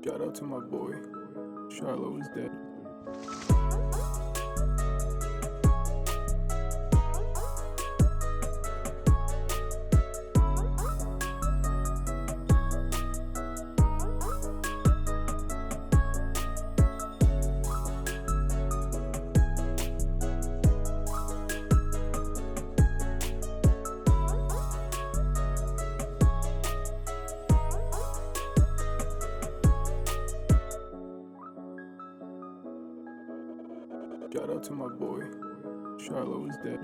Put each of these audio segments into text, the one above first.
Shout out to my boy. Charlo is dead. Shout out to my boy. Charlo is dead.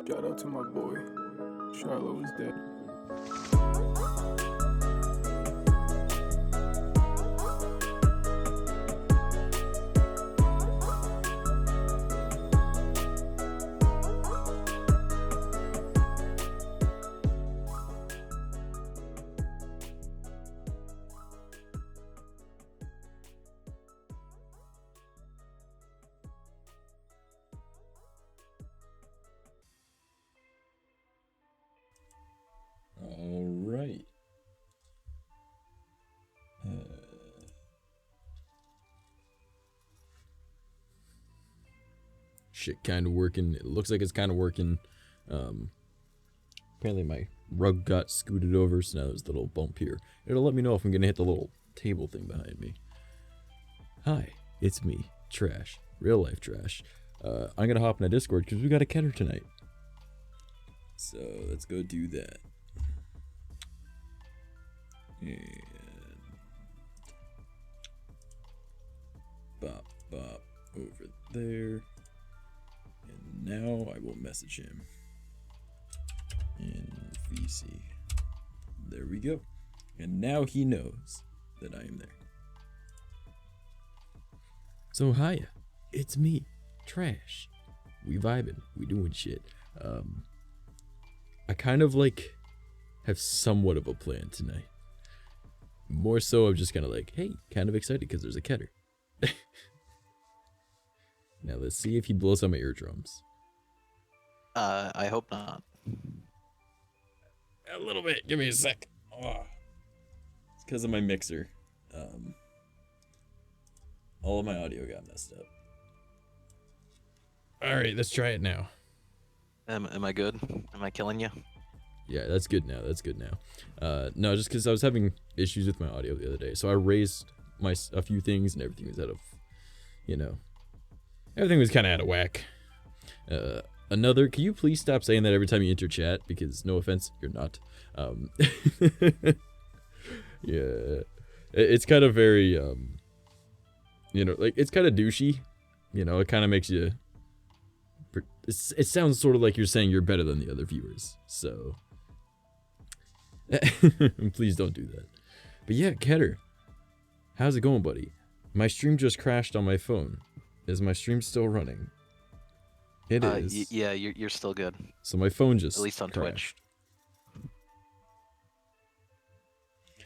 Shout out to my boy. Charlo is dead. All right. Shit, kind of working. It looks like it's kind of working. Apparently my rug got scooted over, so now there's a little bump here. It'll let me know if I'm gonna hit the little table thing behind me. Hi, it's me, Trash, real life Trash. I'm gonna hop in a Discord because we got a Ketter tonight. So let's go do that. And bop bop over there. And now I will message him in VC. There we go. And now he knows that I am there. So hiya, it's me, Trash. We vibing, we doing shit. I kind of like have somewhat of a plan tonight. More so, I'm just kind of like, hey, kind of excited because there's a Ketter. Now let's see if he blows out my eardrums. I hope not. A little bit. Give me a sec. Oh. It's because of my mixer. All of my audio got messed up. All right, let's try it now. Am I good? Am I killing you? Yeah, that's good now. That's good now. No, just because I was having issues with my audio the other day, so I raised a few things and everything was out of, everything was kind of out of whack. Can you please stop saying that every time you enter chat? Because no offense, you're not. Yeah, it's kind of very, it's kind of douchey. It kind of makes you. It sounds sort of like you're saying you're better than the other viewers. So, please don't do that. But yeah, Ketter, how's it going, buddy? My stream just crashed on my phone. Is my stream still running? It is. Yeah, you're still good. So my phone just at least on crashed. Twitch.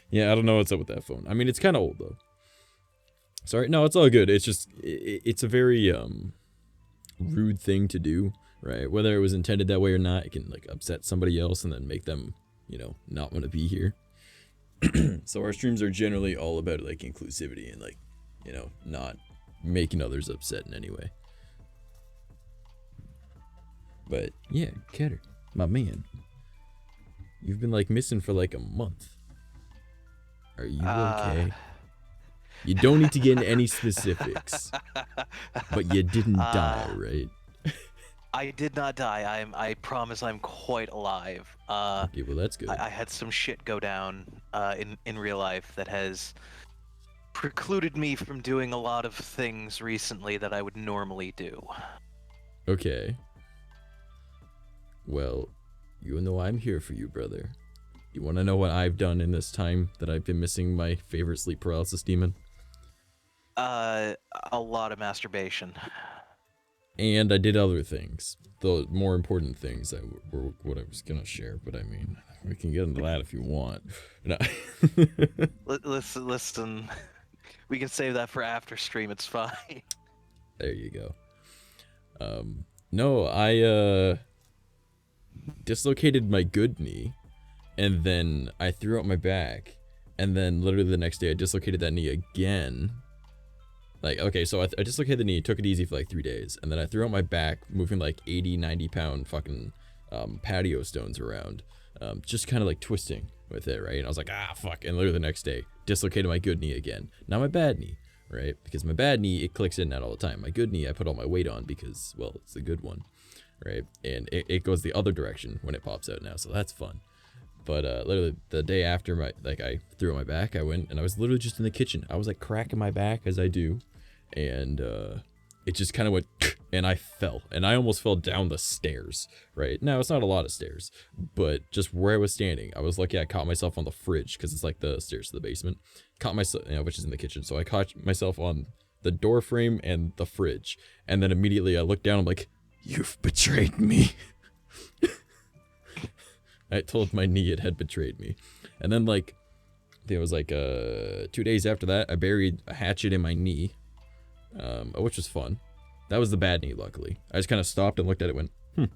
Yeah, I don't know what's up with that phone. I mean, it's kind of old though. Sorry, no, it's all good. It's just it's a very rude thing to do, right? Whether it was intended that way or not, it can like upset somebody else and then make them you know, not want to be here. So our streams are generally all about like inclusivity and like, you know, not making others upset in any way. But yeah, Ketter, my man, you've been like missing for like a month. Are you okay? You don't need to get into any specifics, but you didn't die, right? I did not die. I promise I'm quite alive. Okay, well that's good. I had some shit go down in real life that has precluded me from doing a lot of things recently that I would normally do. Okay. Well, you know I'm here for you, brother. You want to know what I've done in this time that I've been missing my favorite sleep paralysis demon? A lot of masturbation. And I did other things. The more important things that were what I was gonna share, but I mean, we can get into that if you want. No. Listen, we can save that for after stream, it's fine. There you go. No, I dislocated my good knee, and then I threw out my back, and then literally the next day I dislocated that knee again. Like, okay, so I dislocated the knee, took it easy for like 3 days, and then I threw out my back, moving like 80, 90 pound fucking patio stones around, just kind of like twisting with it, right? And I was like, ah, fuck, and literally the next day, dislocated my good knee again. Not my bad knee, right? Because my bad knee, it clicks in and out all the time. My good knee, I put all my weight on because, well, it's the good one, right? And it goes the other direction when it pops out now, so that's fun. But literally the day after I threw out my back, I went and I was literally just in the kitchen. I was like cracking my back as I do. And it just kind of went, and I fell, and I almost fell down the stairs, right? Now, it's not a lot of stairs, but just where I was standing, I was lucky I caught myself on the fridge, because it's like the stairs to the basement, caught myself, you know, which is in the kitchen, so I caught myself on the door frame and the fridge, and then immediately I looked down, I'm like, you've betrayed me. I told my knee it had betrayed me. And then, like, I think it was like 2 days after that, I buried a hatchet in my knee, which was fun. That was the bad knee, luckily. I just kind of stopped and looked at it and went,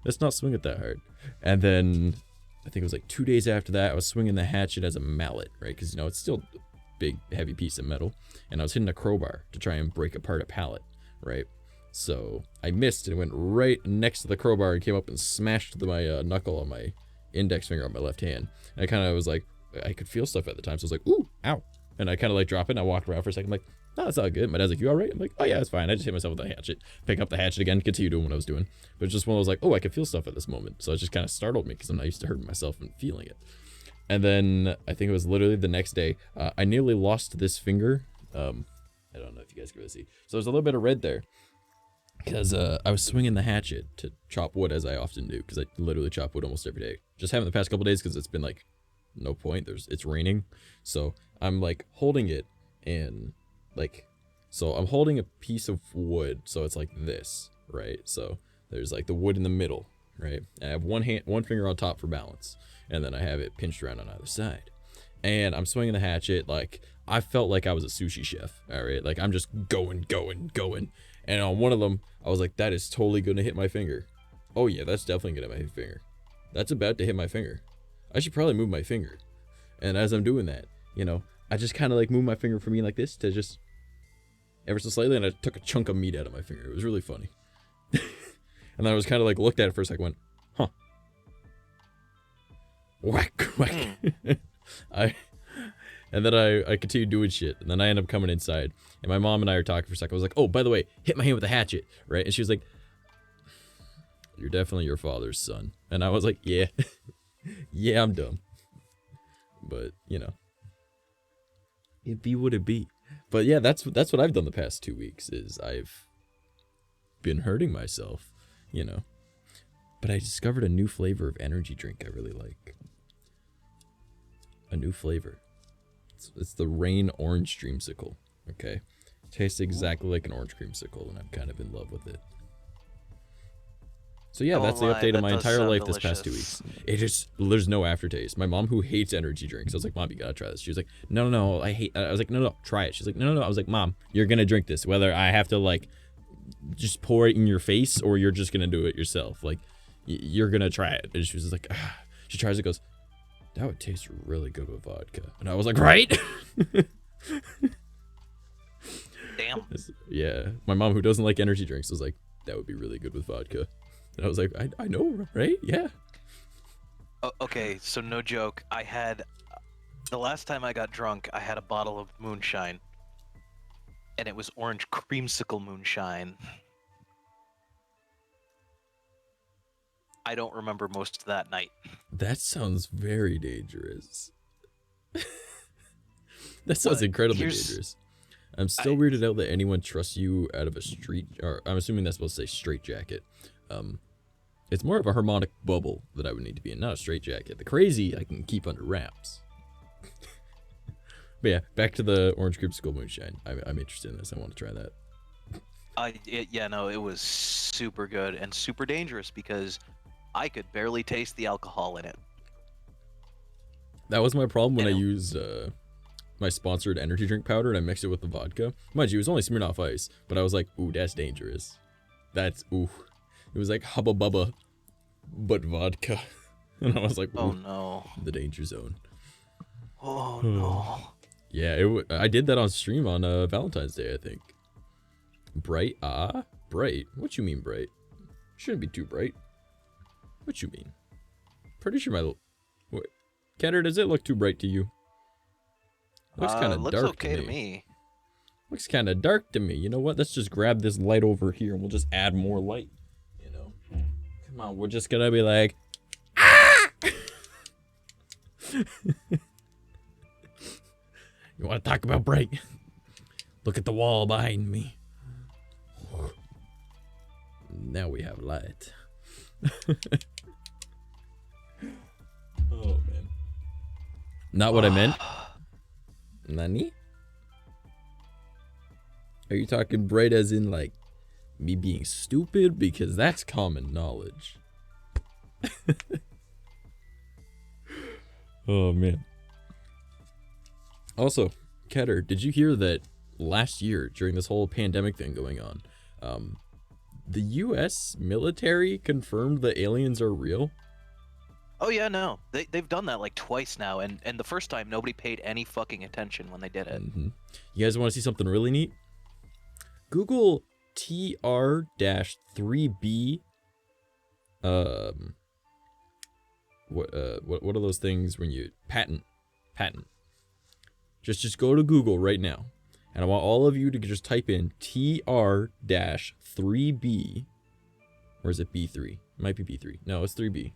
let's not swing it that hard. And then I think it was like 2 days after that, I was swinging the hatchet as a mallet, right? Because, you know, it's still a big, heavy piece of metal. And I was hitting a crowbar to try and break apart a pallet, right? So I missed and it went right next to the crowbar and came up and smashed my knuckle on my index finger on my left hand. And I kind of was like, I could feel stuff at the time. So I was like, ooh, ow. And I kind of like dropped it and I walked around for a second. I'm like, no, that's not good. My dad's like, you all right? I'm like, oh yeah, it's fine. I just hit myself with a hatchet. Pick up the hatchet again, continue doing what I was doing. But it's just one of those like, oh, I could feel stuff at this moment. So it just kind of startled me because I'm not used to hurting myself and feeling it. And then I think it was literally the next day, I nearly lost this finger. I don't know if you guys can really see. So there's a little bit of red there because I was swinging the hatchet to chop wood as I often do because I literally chop wood almost every day. Just haven't the past couple days because it's been like no point. It's raining. So I'm like holding it and like, so I'm holding a piece of wood, so it's like this, right? So there's like the wood in the middle, right? I have one finger on top for balance, and then I have it pinched around on either side. And I'm swinging the hatchet like I felt like I was a sushi chef, all right? Like I'm just going. And on one of them, I was like, that is totally gonna hit my finger. Oh yeah, that's definitely gonna hit my finger. That's about to hit my finger. I should probably move my finger. And as I'm doing that, you know, I just kind of like move my finger from me like this to just ever so slightly, and I took a chunk of meat out of my finger. It was really funny. And then I was kind of like looked at it for a second, went, huh. Whack. And then I continued doing shit, and then I ended up coming inside, and my mom and I were talking for a second. I was like, oh, by the way, hit my hand with a hatchet, right? And she was like, you're definitely your father's son. And I was like, yeah. Yeah, I'm dumb. But, you know. It be what it be. But yeah, that's what I've done the past 2 weeks, is I've been hurting myself, you know. But I discovered a new flavor of energy drink I really like. A new flavor. It's the Rain Orange Dreamsicle, okay? Tastes exactly like an orange creamsicle, and I'm kind of in love with it. So yeah, that's the update of my entire life this past 2 weeks. There's no aftertaste. My mom, who hates energy drinks, I was like, Mom, you gotta try this. She was like, no, I was like, no, try it. She's like, no. I was like, Mom, you're gonna drink this, whether I have to like just pour it in your face or you're just gonna do it yourself. Like, you're gonna try it. And she was just like, she tries it, goes, That would taste really good with vodka. And I was like, right? Damn. Yeah. My mom, who doesn't like energy drinks, was like, that would be really good with vodka. And I was like, I know, right? Yeah. Okay, so no joke. The last time I got drunk, I had a bottle of moonshine. And it was orange creamsicle moonshine. I don't remember most of that night. That sounds very dangerous. That sounds incredibly dangerous. I'm still weirded out that anyone trusts you out of a street, or I'm assuming that's supposed to say straight jacket. It's more of a harmonic bubble that I would need to be in, not a straight jacket. The crazy I can keep under wraps. But yeah, back to the orange creamsicle moonshine. I'm interested in this. I want to try that. Yeah, no, it was super good and super dangerous because I could barely taste the alcohol in it. That was my problem when I used my sponsored energy drink powder and I mixed it with the vodka. Mind you, it was only Smirnoff Ice, but I was like, ooh, that's dangerous. Ooh. It was like Hubba Bubba, but vodka. And I was like, ooh, oh no. The danger zone. Oh no. Yeah, I did that on stream on Valentine's Day, I think. Bright? Bright? What you mean bright? Shouldn't be too bright. What you mean? Pretty sure my... What? Kenner, does it look too bright to you? Looks kind of dark okay to me. me. Looks kind of dark to me. You know what? Let's just grab this light over here and we'll just add more light. You know? Come on, we're just gonna be like... Ah! You want to talk about bright? Look at the wall behind me. Now we have light. Oh, man. Not what I meant. Nani? Are you talking bright as in, like, me being stupid? Because that's common knowledge. Oh, man. Also, Ketter, did you hear that last year, during this whole pandemic thing going on, the U.S. military confirmed that aliens are real? Oh yeah, no. They've done that like twice now, and the first time nobody paid any fucking attention when they did it. Mm-hmm. You guys want to see something really neat? Google TR-3B. What are those things when you patent? Just go to Google right now. And I want all of you to just type in TR-3B. Or is it B3? It might be B3. No, it's 3B.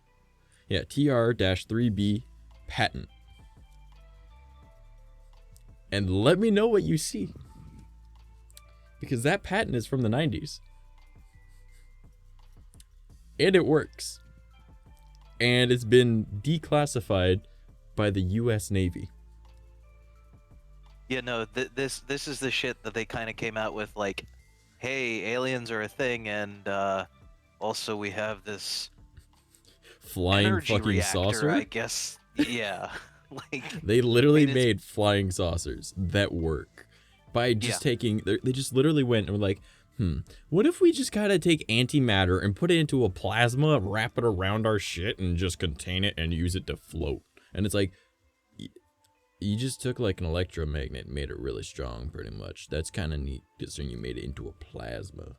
Yeah, TR-3B patent. And let me know what you see. Because that patent is from the 90s. And it works. And it's been declassified by the US Navy. Yeah, no, this is the shit that they kind of came out with, like, hey, aliens are a thing, and also we have this flying fucking reactor, saucer? I guess. Yeah. Like they literally made flying saucers that work by just taking... They just literally went and were like, what if we just kind of take antimatter and put it into a plasma, wrap it around our shit, and just contain it and use it to float? And it's like... You just took like an electromagnet and made it really strong, pretty much. That's kind of neat, considering you made it into a plasma.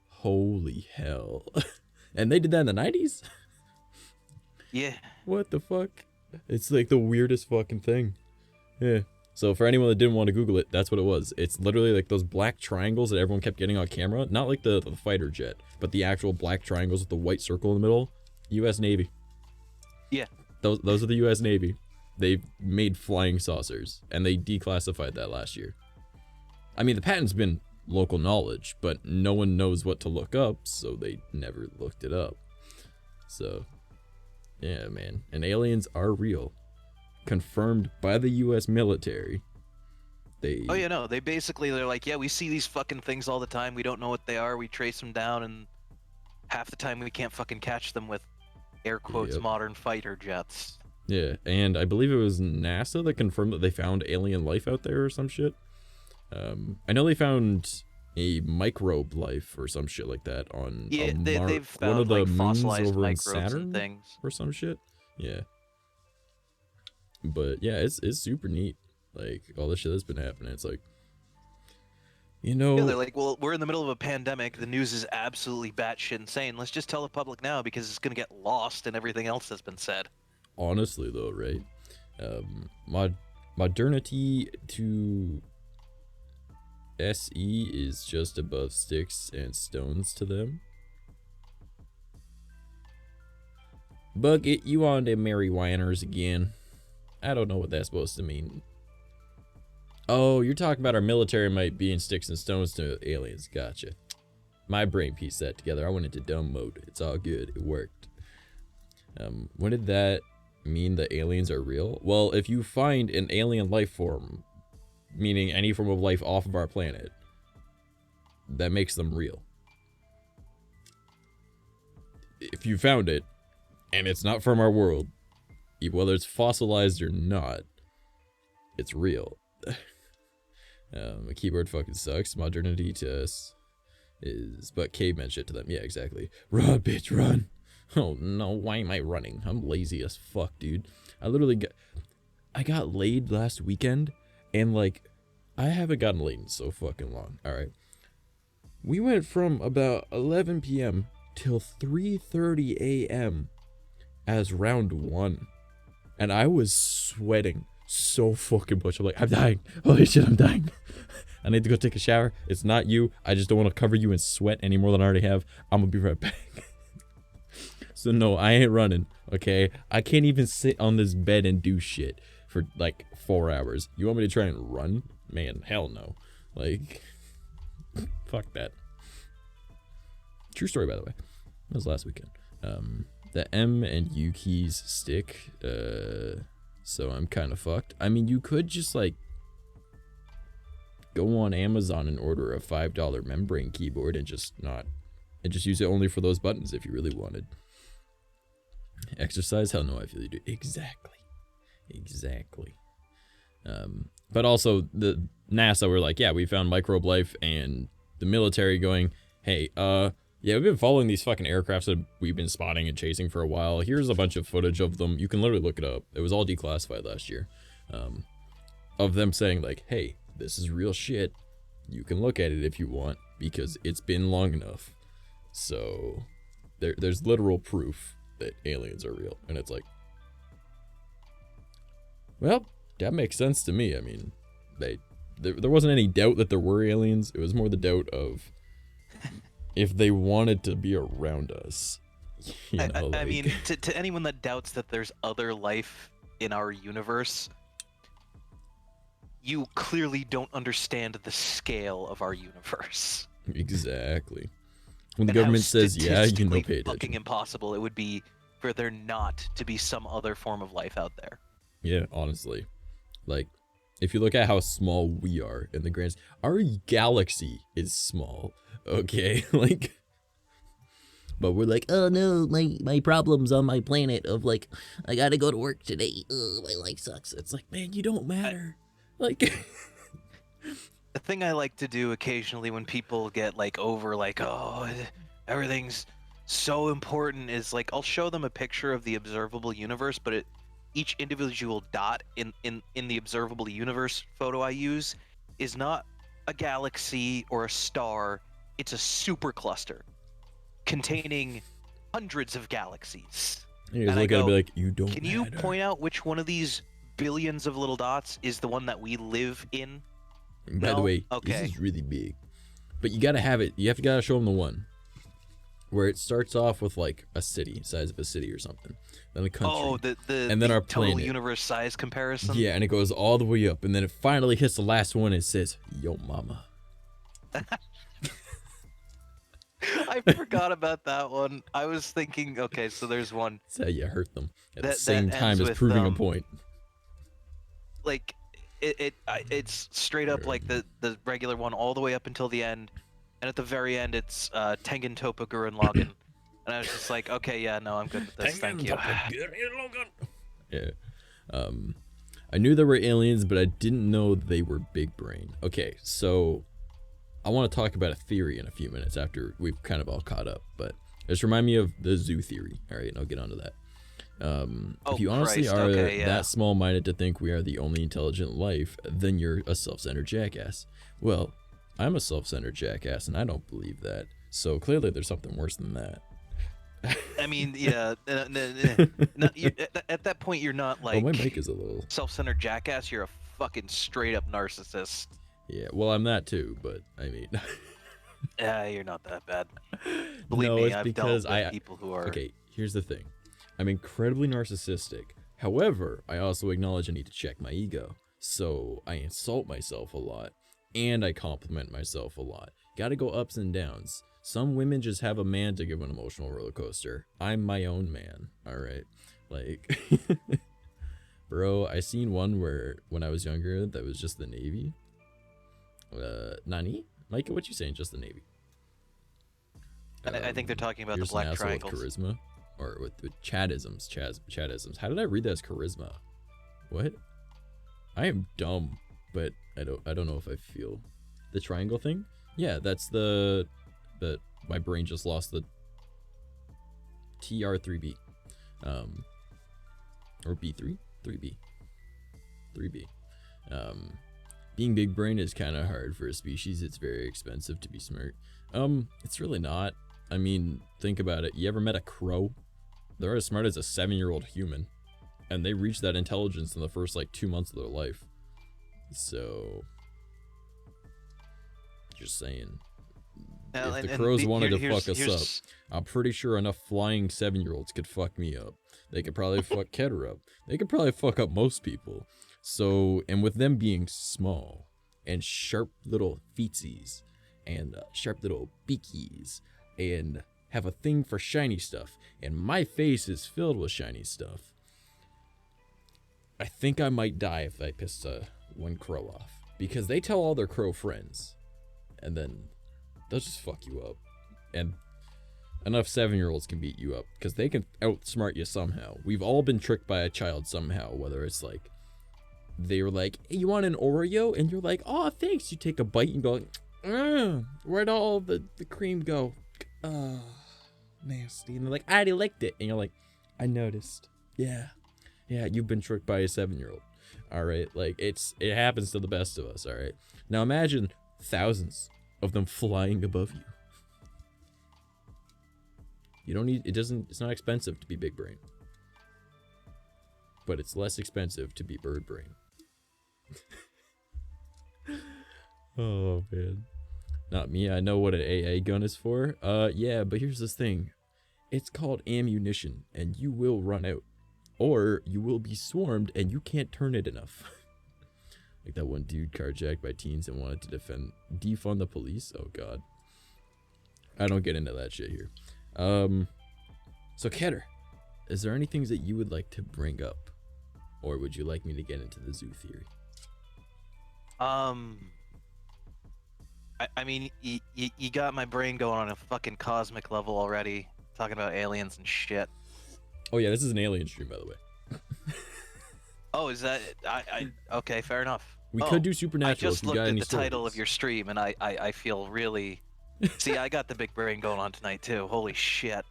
Holy hell. And they did that in the 90s? Yeah. What the fuck? It's like the weirdest fucking thing. Yeah. So for anyone that didn't want to Google it, that's what it was. It's literally like those black triangles that everyone kept getting on camera. Not like the fighter jet, but the actual black triangles with the white circle in the middle. US Navy. Yeah. Those are the US Navy. They made flying saucers, and they declassified that last year. I mean, the patent's been local knowledge, but no one knows what to look up, so they never looked it up. So, yeah, man. And aliens are real. Confirmed by the U.S. military. Oh, yeah, no. They're like, yeah, we see these fucking things all the time. We don't know what they are. We trace them down, and half the time we can't fucking catch them with, air quotes, modern fighter jets. Yeah, and I believe it was NASA that confirmed that they found alien life out there or some shit. I know they found a microbe life or some shit like that on they've found one of the like moons fossilized over in microbes Saturn and things or some shit. Yeah. But yeah, it's super neat. Like all the shit that's been happening. It's like, you know, yeah, they're like, well, we're in the middle of a pandemic. The news is absolutely batshit insane. Let's just tell the public now because it's gonna get lost in everything else that's been said. Honestly, though, right? Modernity to SE is just above sticks and stones to them. Bucket, you on them Mary Winers again? I don't know what that's supposed to mean. Oh, you're talking about our military might being sticks and stones to aliens. Gotcha. My brain pieced that together. I went into dumb mode. It's all good. It worked. When did that mean the aliens are real? Well, if you find an alien life form, meaning any form of life off of our planet, that makes them real. If you found it, and it's not from our world, whether it's fossilized or not, it's real. A keyboard fucking sucks. Modernity to us is but caveman shit to them. Yeah, exactly. Run, bitch, run. Oh no, why am I running? I'm lazy as fuck, dude. I got laid last weekend, and like, I haven't gotten laid in so fucking long. Alright. We went from about 11 p.m. till 3:30 a.m. as round 1. And I was sweating so fucking much. I'm like, I'm dying. Holy shit, I'm dying. I need to go take a shower. It's not you. I just don't want to cover you in sweat any more than I already have. I'm gonna be right back. So no, I ain't running, okay? I can't even sit on this bed and do shit for like 4 hours. You want me to try and run? Man, hell no. Like, fuck that. True story, by the way. That was last weekend. The M and U keys stick, so I'm kind of fucked. I mean, you could just like go on Amazon and order a $5 membrane keyboard and just use it only for those buttons if you really wanted. Exercise? Hell no, I feel you do. Exactly. But also the NASA were like, yeah, we found microbe life, and the military going, hey, yeah, we've been following these fucking aircrafts that we've been spotting and chasing for a while. Here's a bunch of footage of them. You can literally look it up. It was all declassified last year. Of them saying like, hey, this is real shit. You can look at it if you want because it's been long enough. So there's literal proof that aliens are real. And it's like, well, that makes sense to me. I mean, there wasn't any doubt that there were aliens. It was more the doubt of if they wanted to be around us. You know, I mean, to anyone that doubts that there's other life in our universe, you clearly don't understand the scale of our universe. Exactly. When the government says, yeah, you know, pay attention. Fucking impossible it would be for there not to be some other form of life out there. Yeah, honestly. Like, if you look at how small we are in the grand, our galaxy is small, okay? Like, but we're like, oh no, my problems on my planet of like, I gotta go to work today. Ugh, my life sucks. It's like, man, you don't matter. Like, the thing I like to do occasionally when people get like over like, oh, everything's so important is like, I'll show them a picture of the observable universe, but each individual dot in the observable universe photo I use is not a galaxy or a star. It's a supercluster containing hundreds of galaxies. You guys look at it and be like, you don't Can you point out which one of these billions of little dots is the one that we live in? By the way, this is really big. But you gotta have it. You gotta show them the one where it starts off with like a city, size of a city or something, then a country, and then our total planet. universe size comparison. Yeah, and it goes all the way up, and then it finally hits the last one. And it says, "Yo, mama." I forgot about that one. I was thinking, okay, so there's one. That's how you hurt them at the same time as proving a point. Like, it's straight up like the regular one all the way up until the end, and at the very end it's Tengen Toppa Gurren Lagann, and I was just like, okay, yeah, no, I'm good with this, thank you. Yeah. I knew there were aliens, but I didn't know they were big brain. Okay, so I want to talk about a theory in a few minutes after we've kind of all caught up, but just remind me of the zoo theory. All right, and I'll get onto that. If you honestly Christ, are okay, yeah. that small-minded to think we are the only intelligent life, then you're a self-centered jackass. Well, I'm a self-centered jackass, and I don't believe that. So clearly there's something worse than that. I mean, yeah. At that point, you're not like my mic is a little self-centered jackass. You're a fucking straight-up narcissist. Yeah, well, I'm that too, but I mean... Yeah, you're not that bad. Believe me, I've dealt with people who are... Okay, here's the thing. I'm incredibly narcissistic. However, I also acknowledge I need to check my ego. So I insult myself a lot, and I compliment myself a lot. Gotta go ups and downs. Some women just have a man to give an emotional roller coaster. I'm my own man, alright? Like, bro, I seen one where, when I was younger, that was just the Navy. Nani? Micah, what you saying, just the Navy? I think they're talking about the Here's black an asshole with triangles. charisma. Or with chadisms. Chadisms. How did I read that as charisma? What? I am dumb, but I don't know if I feel the triangle thing. Yeah, that's my brain just lost the TR3B. Or B3? 3B. Being big brain is kind of hard for a species. It's very expensive to be smart. It's really not. I mean, think about it. You ever met a crow? They're as smart as a 7-year-old human, and they reach that intelligence in the first like 2 months of their life. So, just saying. If the crows wanted to fuck us up, I'm pretty sure enough flying 7-year-olds could fuck me up. They could probably fuck Kedra up. They could probably fuck up most people. So, and with them being small and sharp little feetsies and sharp little beakies and have a thing for shiny stuff, and my face is filled with shiny stuff, I think I might die if I piss one crow off, because they tell all their crow friends, and then they'll just fuck you up. And enough 7-year-olds can beat you up, because they can outsmart you somehow. We've all been tricked by a child somehow, whether it's like they were like, hey, you want an Oreo? And you're like, oh, thanks. You take a bite and go, where'd all the cream go? Nasty. And they're like, I already licked it. And you're like, I noticed. Yeah, you've been tricked by a 7-year-old. All right, like it happens to the best of us. All right, now imagine thousands of them flying above you. You don't need it's not expensive to be big brain, but it's less expensive to be bird brain. Oh man, not me. I know what an AA gun is for. Yeah, but here's this thing. It's called ammunition, and you will run out, or you will be swarmed and you can't turn it enough. Like that one dude carjacked by teens and wanted to defund the police. Oh god, I don't get into that shit here. So Keter, is there any things that you would like to bring up, or would you like me to get into the zoo theory? I mean, you got my brain going on a fucking cosmic level already, talking about aliens and shit. Oh yeah, this is an alien stream, by the way. Oh, is that? Okay, fair enough. We could do supernatural. I just if you looked got at any the title stories. of your stream, and I feel really. See, I got the big brain going on tonight too. Holy shit.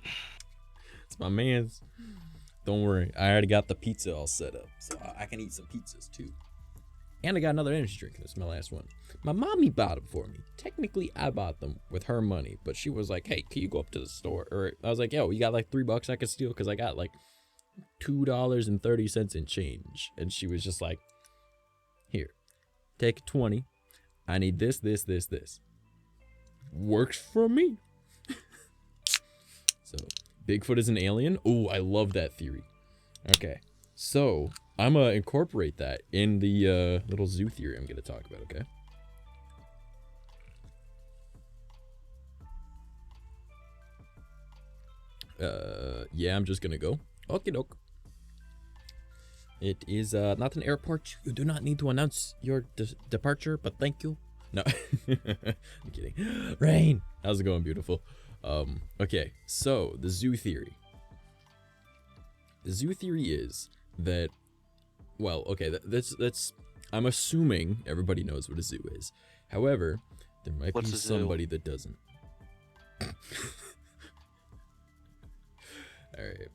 It's my man's. Don't worry, I already got the pizza all set up, so I can eat some pizzas too. And I got another energy drink. This is my last one. My mommy bought them for me. Technically, I bought them with her money, but she was like, hey, can you go up to the store? Or I was like, yo, you got like $3 I could steal? Because I got like $2.30 in change. And she was just like, here, take 20. I need this. Works for me. So, Bigfoot is an alien? Oh, I love that theory. Okay, so I'm gonna incorporate that in the little zoo theory I'm gonna talk about, okay? Yeah, I'm just gonna go. Okie doke. It is not an airport. You do not need to announce your departure, but thank you. No, I'm kidding. Rain. How's it going, beautiful? Okay, so the zoo theory. The zoo theory is that, well, okay, that's I'm assuming everybody knows what a zoo is. However, there might be somebody that doesn't. All right.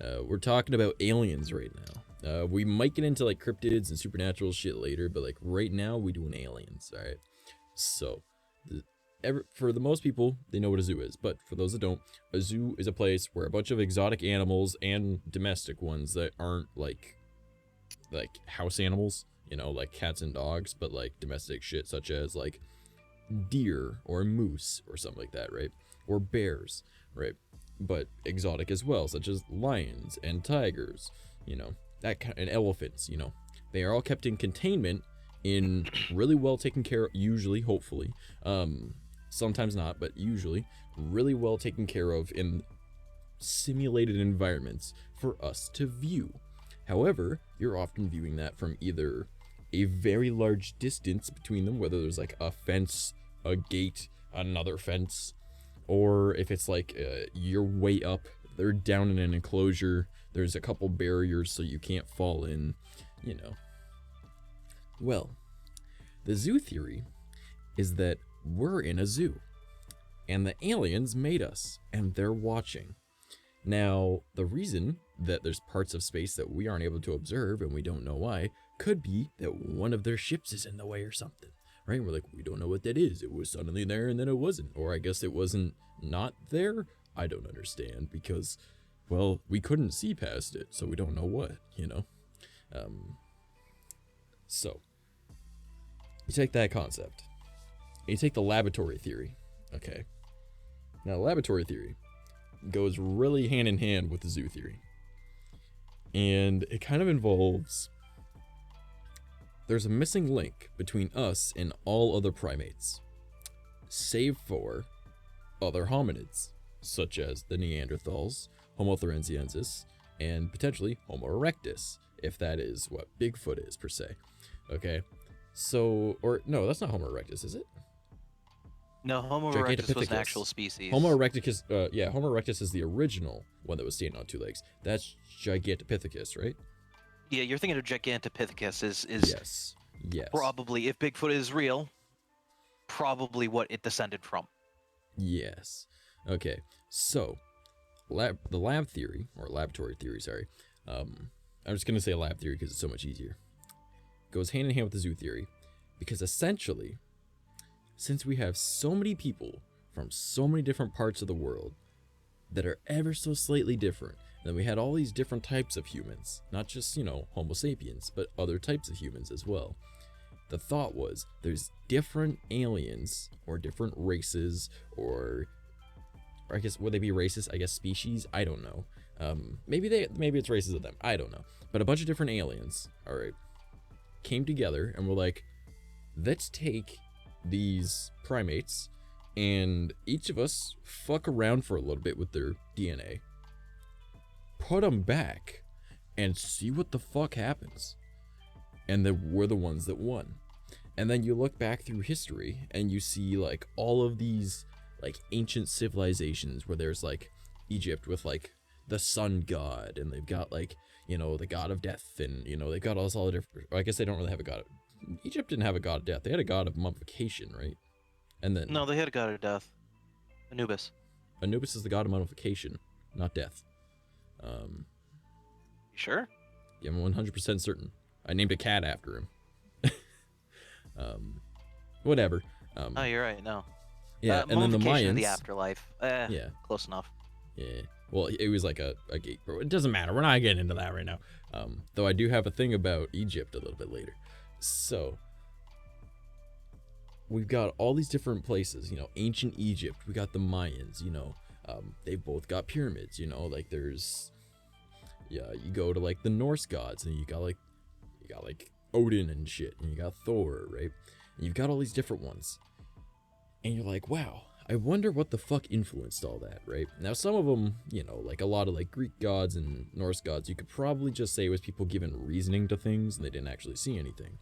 We're talking about aliens right now. We might get into like cryptids and supernatural shit later, but like right now we doing aliens. All right. So, for the most people, they know what a zoo is, but for those that don't, a zoo is a place where a bunch of exotic animals and domestic ones that aren't like house animals, you know, like cats and dogs, but like domestic shit such as like deer or moose or something like that, right? Or bears, right? But exotic as well, such as lions and tigers, you know, and elephants, you know. They are all kept in containment in really well taken care of, usually, hopefully, sometimes not, but usually really well taken care of in simulated environments for us to view. However, you're often viewing that from either a very large distance between them, whether there's like a fence, a gate, another fence, or if it's like you're way up, they're down in an enclosure, there's a couple barriers so you can't fall in, you know. Well, the zoo theory is that we're in a zoo, and the aliens made us, and they're watching. Now, the reason that there's parts of space that we aren't able to observe, and we don't know why, could be that one of their ships is in the way or something, right? We're like, we don't know what that is. It was suddenly there, and then it wasn't. Or I guess it wasn't not there? I don't understand, because, well, we couldn't see past it, so we don't know what, you know? So, you take that concept, and you take the laboratory theory, okay? Now, laboratory theory goes really hand in hand with the zoo theory. And it kind of involves, there's a missing link between us and all other primates, save for other hominids, such as the Neanderthals, Homo floresiensis, and potentially Homo erectus, if that is what Bigfoot is per se. Okay, so, or no, that's not Homo erectus, is it? No, Homo erectus was an actual species. Homo erectus, Homo erectus is the original one that was standing on two legs. That's Gigantopithecus, right? Yeah, you're thinking of Gigantopithecus is yes. Probably, if Bigfoot is real, probably what it descended from. Yes. Okay, so, the lab theory, or laboratory theory, sorry. I'm just going to say lab theory because it's so much easier. Goes hand in hand with the zoo theory, because essentially, since we have so many people from so many different parts of the world that are ever so slightly different, and then we had all these different types of humans, not just, you know, Homo sapiens, but other types of humans as well. The thought was there's different aliens or different races, or I guess, would they be races? I guess species? I don't know. Maybe it's races of them. I don't know. But a bunch of different aliens, all right, came together and were like, let's take these primates and each of us fuck around for a little bit with their DNA, put them back, and see what the fuck happens. And then we're the ones that won. And then you look back through history and you see like all of these like ancient civilizations where there's like Egypt with like the sun god, and they've got like, you know, the god of death, and you know, they've got all the different, I guess they don't really have a god of, Egypt didn't have a god of death. They had a god of mummification, right? And then no, they had a god of death. Anubis. Anubis is the god of mummification, not death. You sure? Yeah, I'm 100% certain. I named a cat after him. Whatever. Oh, you're right. No. Yeah, and then the Mayans. The afterlife. Yeah. Close enough. Yeah. Well, it was like a gate. It doesn't matter. We're not getting into that right now. Though I do have a thing about Egypt a little bit later. So, we've got all these different places, you know, ancient Egypt, we got the Mayans, you know, they both got pyramids, you know, like there's, yeah, you go to like the Norse gods, and you got like Odin and shit, and you got Thor, right? And you've got all these different ones, and you're like, wow, I wonder what the fuck influenced all that, right? Now, some of them, you know, like a lot of like Greek gods and Norse gods, you could probably just say it was people giving reasoning to things, and they didn't actually see anything.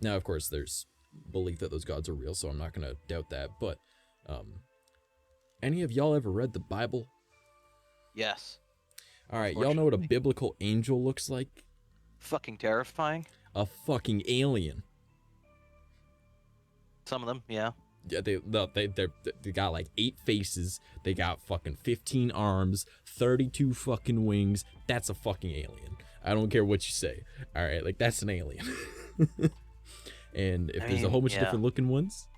Now, of course, there's belief that those gods are real, so I'm not going to doubt that, but any of y'all ever read the Bible? Yes. All right, y'all know what a biblical angel looks like? Fucking terrifying. A fucking alien. Some of them, yeah. Yeah, they got like 8 faces. They got fucking 15 arms, 32 fucking wings. That's a fucking alien. I don't care what you say. All right, like that's an alien. And if there's a whole bunch of different looking ones,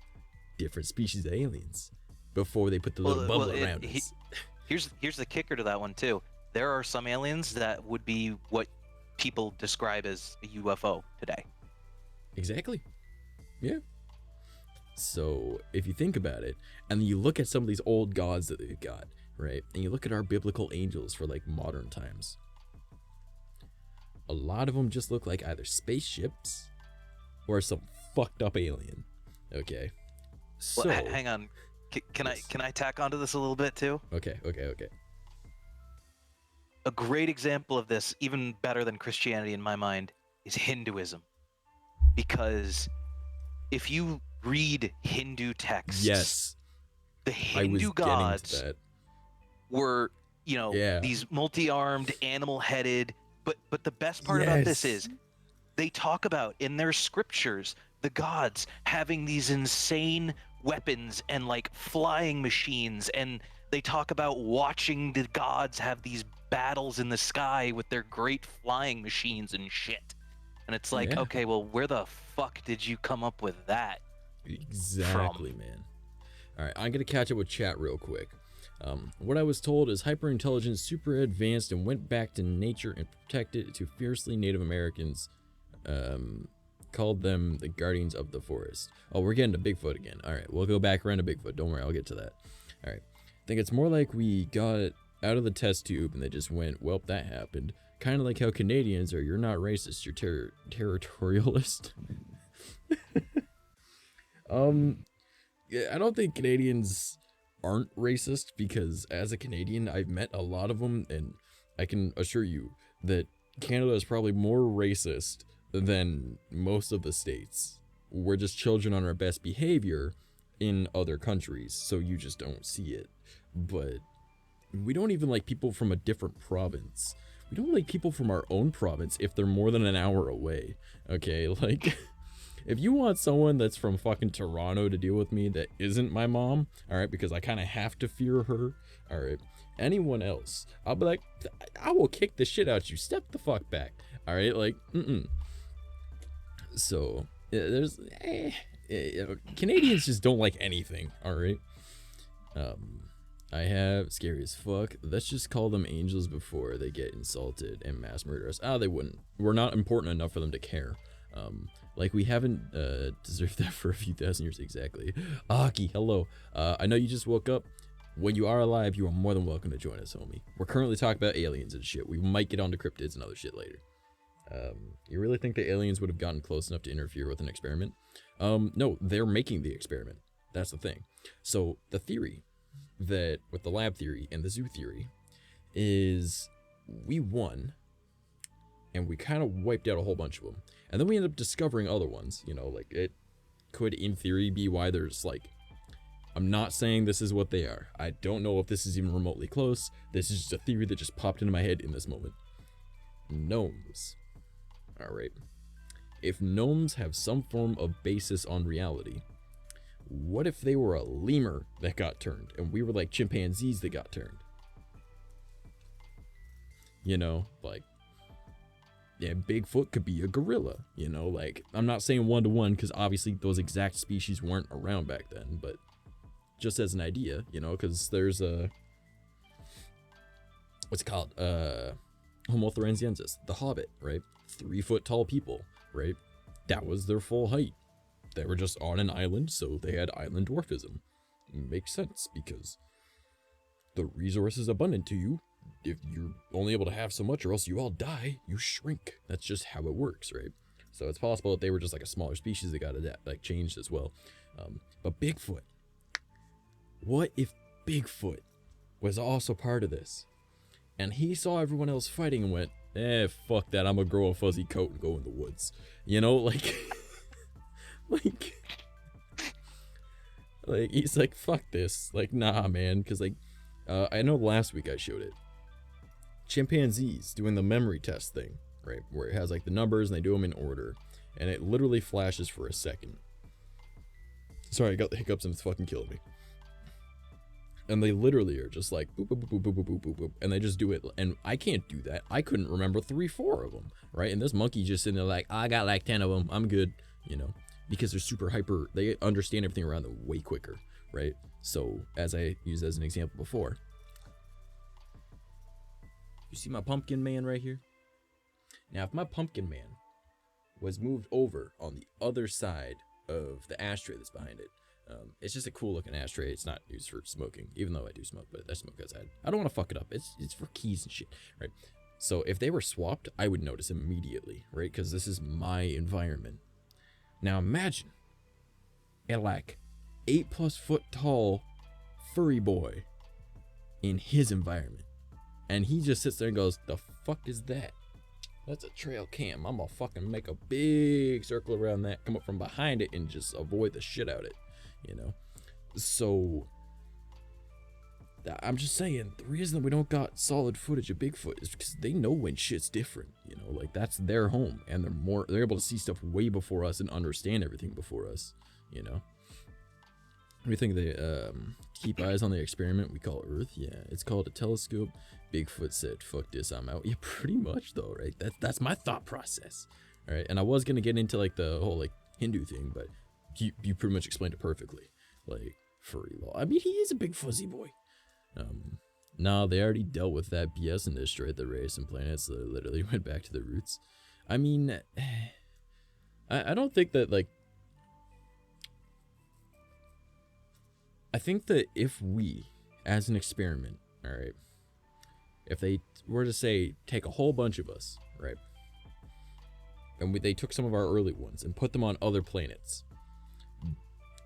different species of aliens. Before they put the little bubble around us. Here's the kicker to that one too. There are some aliens that would be what people describe as a UFO today. Exactly. Yeah. So if you think about it, and you look at some of these old gods that they've got, right, and you look at our biblical angels for like modern times, a lot of them just look like either spaceships or some fucked up alien. Okay. So well, hang on. Can I tack onto this a little bit too? Okay. A great example of this, even better than Christianity in my mind, is Hinduism. Because if you read Hindu texts, yes, the Hindu gods were, these multi-armed, animal-headed. But the best part about this is they talk about in their scriptures the gods having these insane weapons and like flying machines, and they talk about watching the gods have these battles in the sky with their great flying machines and shit. And it's like, okay, well, where the fuck did you come up with that? Exactly, man. All right, I'm gonna catch up with chat real quick. What I was told is hyper intelligent, super advanced, and went back to nature and protected it to fiercely Native Americans. Called them the guardians of the forest. Oh, we're getting to Bigfoot again. All right, we'll go back around to Bigfoot. Don't worry, I'll get to that. All right, I think it's more like we got it out of the test tube and they just went, well, that happened. Kind of like how Canadians are, you're not racist, you're territorialist. Yeah, I don't think Canadians aren't racist, because as a Canadian, I've met a lot of them, and I can assure you that Canada is probably more racist than most of the states. We're just children on our best behavior in other countries, so you just don't see it. But we don't even like people from a different province. We don't like people from our own province if they're more than an hour away. Okay, like if you want someone that's from fucking Toronto to deal with me that isn't my mom, all right, because I kind of have to fear her, all right, anyone else, I'll be like, I will kick the shit out you. Step the fuck back, all right, like, So, yeah, there's, Canadians just don't like anything, all right. I have scary as fuck. Let's just call them angels before they get insulted and mass murder us. They wouldn't. We're not important enough for them to care. Like we haven't deserved that for a few thousand years exactly. Aki, hello. I know you just woke up. When you are alive, you are more than welcome to join us, homie. We're currently talking about aliens and shit. We might get onto cryptids and other shit later. You really think the aliens would have gotten close enough to interfere with an experiment? No, they're making the experiment. That's the thing. So the theory that with the lab theory and the zoo theory is we won and we kind of wiped out a whole bunch of them, and then we ended up discovering other ones. Like it could in theory be why there's like, I'm not saying this is what they are. I don't know if this is even remotely close. This is just a theory that just popped into my head in this moment. Gnomes. All right. If gnomes have some form of basis on reality, what if they were a lemur that got turned and we were like chimpanzees that got turned? Like, yeah, Bigfoot could be a gorilla, like, I'm not saying 1-to-1 because obviously those exact species weren't around back then, but just as an idea, because there's what's it called? Homo floresiensis, the Hobbit, right? 3-foot tall people, right? That was their full height. They were just on an island, so they had island dwarfism. Makes sense, because the resource is abundant to you. If you're only able to have so much or else you all die, you shrink. That's just how it works, right? So it's possible that they were just like a smaller species that got changed as well. But Bigfoot. What if Bigfoot was also part of this? And he saw everyone else fighting and went, fuck that, I'm gonna grow a fuzzy coat and go in the woods. Like... like he's like, fuck this, like, nah, man, because like I know last week I showed it, chimpanzees doing the memory test thing, right, where it has like the numbers and they do them in order, and it literally flashes for a second. Sorry, I got the hiccups and it's fucking killing me. And they literally are just like boop, boop, boop, boop, boop, boop, boop, boop, and they just do it. And I can't do that. I couldn't remember 3-4 of them, right? And this monkey just sitting there like, I got like 10 of them. I'm good, you know, because they're super hyper. They understand everything around them way quicker, right? So as I used as an example before, you see my pumpkin man right here? Now, if my pumpkin man was moved over on the other side of the ashtray that's behind it, it's just a cool looking ashtray. It's not used for smoking, even though I do smoke, but I smoke outside. I don't want to fuck it up. It's for keys and shit, right? So if they were swapped, I would notice immediately, right? Because this is my environment. Now imagine a like 8+ foot tall furry boy in his environment, and he just sits there and goes, "The fuck is that? That's a trail cam. I'm gonna fucking make a big circle around that, come up from behind it, and just avoid the shit out of it." You know, so I'm just saying the reason that we don't got solid footage of Bigfoot is because they know when shit's different. You know, like that's their home, and they're able to see stuff way before us and understand everything before us. You know, we think they keep eyes on the experiment we call Earth. Yeah, it's called a telescope. Bigfoot said, "Fuck this, I'm out." Yeah, pretty much though, right? That's my thought process. All right, and I was gonna get into like the whole like Hindu thing, but you pretty much explained it perfectly. Like furry law. I mean, he is a big fuzzy boy. No, they already dealt with that BS and destroyed the race and planets. So they literally went back to the roots. I mean, I don't think that like. I think that if we, as an experiment, all right, if they were to say take a whole bunch of us, right, and they took some of our early ones and put them on other planets.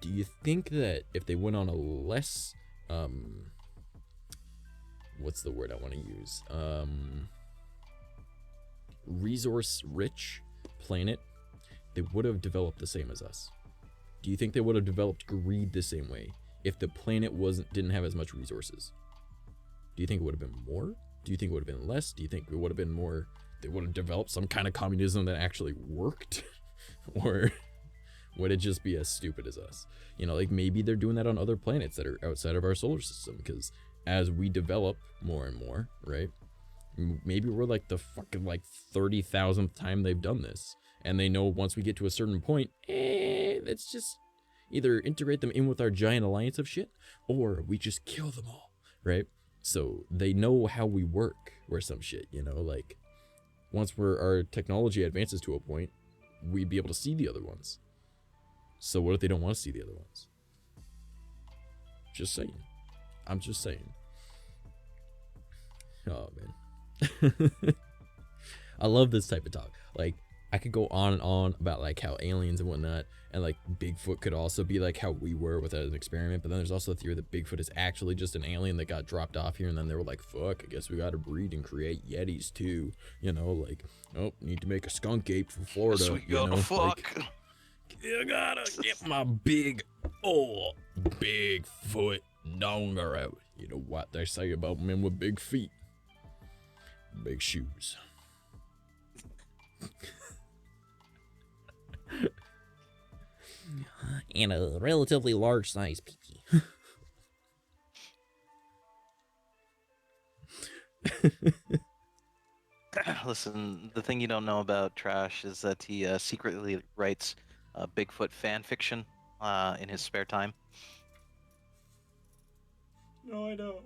Do you think that if they went on a less, what's the word I want to use? Resource-rich planet, they would have developed the same as us? Do you think they would have developed greed the same way if the planet didn't have as much resources? Do you think it would have been more? Do you think it would have been less? Do you think it would have been more? They would have developed some kind of communism that actually worked, or would it just be as stupid as us? You know, like maybe they're doing that on other planets that are outside of our solar system, because as we develop more and more, right? Maybe we're like the fucking like 30,000th time they've done this, and they know once we get to a certain point, let's just either integrate them in with our giant alliance of shit, or we just kill them all, right? So they know how we work or some shit, you know, like once our technology advances to a point, we'd be able to see the other ones. So what if they don't want to see the other ones? Just saying. I'm just saying. Oh, man. I love this type of talk. Like, I could go on and on about, like, how aliens and whatnot, and, like, Bigfoot could also be, like, how we were with an experiment, but then there's also a theory that Bigfoot is actually just an alien that got dropped off here, and then they were like, fuck, I guess we gotta breed and create Yetis, too. You know, like, oh, need to make a skunk ape for Florida. Yes, we gotta fuck. Like, you gotta get my big, Bigfoot donger out. You know what they say about men with big feet? Big shoes. And a relatively large size peaky. Listen, the thing you don't know about Trash is that he secretly writes Bigfoot fan fiction in his spare time. No, I don't.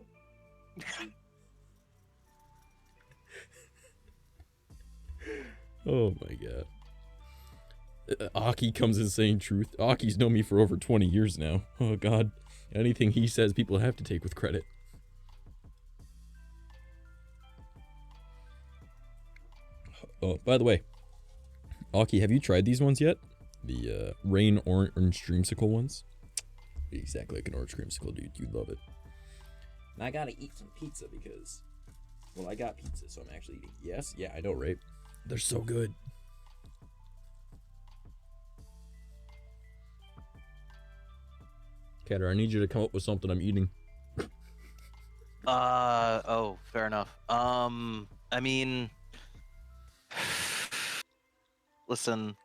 Oh my god. Aki comes in saying truth. Aki's known me for over 20 years now. Oh god. Anything he says, people have to take with credit. Oh, by the way, Aki, have you tried these ones yet? The rain orange dreamsicle ones? Exactly like an orange creamsicle, dude. You'd love it. And I gotta eat some pizza because, well, I got pizza, so I'm actually eating. Yes? Yeah, I know, right? They're so good. Catter, I need you to come up with something I'm eating. Oh, fair enough. I mean, listen,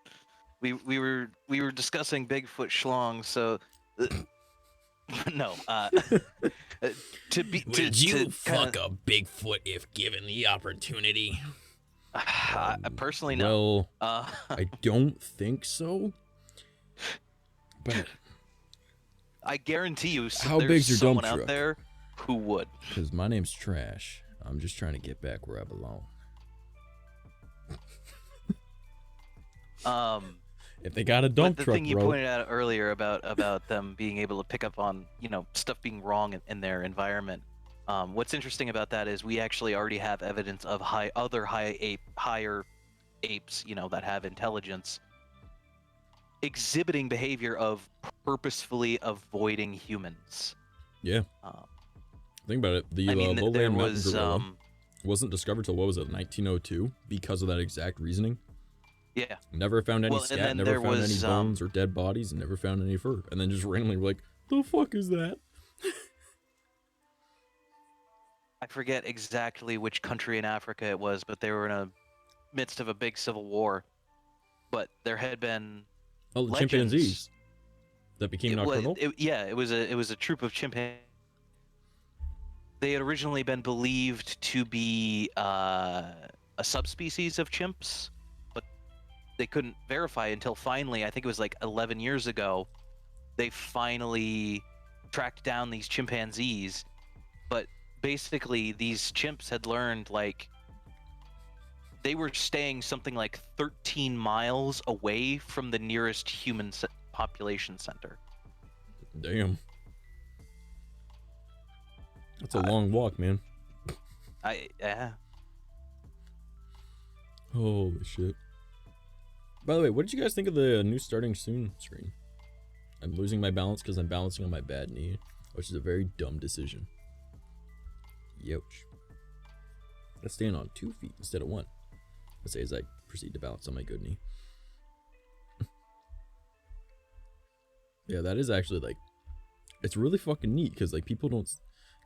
we were discussing Bigfoot schlong, so No. Would you fuck a Bigfoot if given the opportunity? Personally, no. Well, I don't think so. But I guarantee you, how there's big's your dump someone out truck? there who would. Because my name's Trash. I'm just trying to get back where I belong. If they got a dump but the truck, thing you bro. pointed out earlier about them being able to pick up on, you know, stuff being wrong in their environment. What's interesting about that is we actually already have evidence of higher apes, you know, that have intelligence, exhibiting behavior of purposefully avoiding humans. Yeah. Think about it. The lowland mountain gorilla wasn't discovered till, what was it, 1902, because of that exact reasoning. Yeah. Never found any scat, never found any bones or dead bodies, and never found any fur. And then just randomly were like, the fuck is that? I forget exactly which country in Africa it was, but they were in a midst of a big civil war. But there had been chimpanzees that became nocturnal. It was a troop of chimpanzees. They had originally been believed to be a subspecies of chimps, but they couldn't verify until finally, I think it was like 11 years ago, they finally tracked down these chimpanzees. But basically, these chimps had learned, like, they were staying something like 13 miles away from the nearest human population center. Damn. That's a long walk, man. Yeah. Holy shit. By the way, what did you guys think of the new starting soon screen? I'm losing my balance because I'm balancing on my bad knee, which is a very dumb decision. Youch. Let's stand on 2 feet instead of 1. Let's say as I proceed to balance on my good knee. Yeah, that is actually, like, it's really fucking neat because, like, people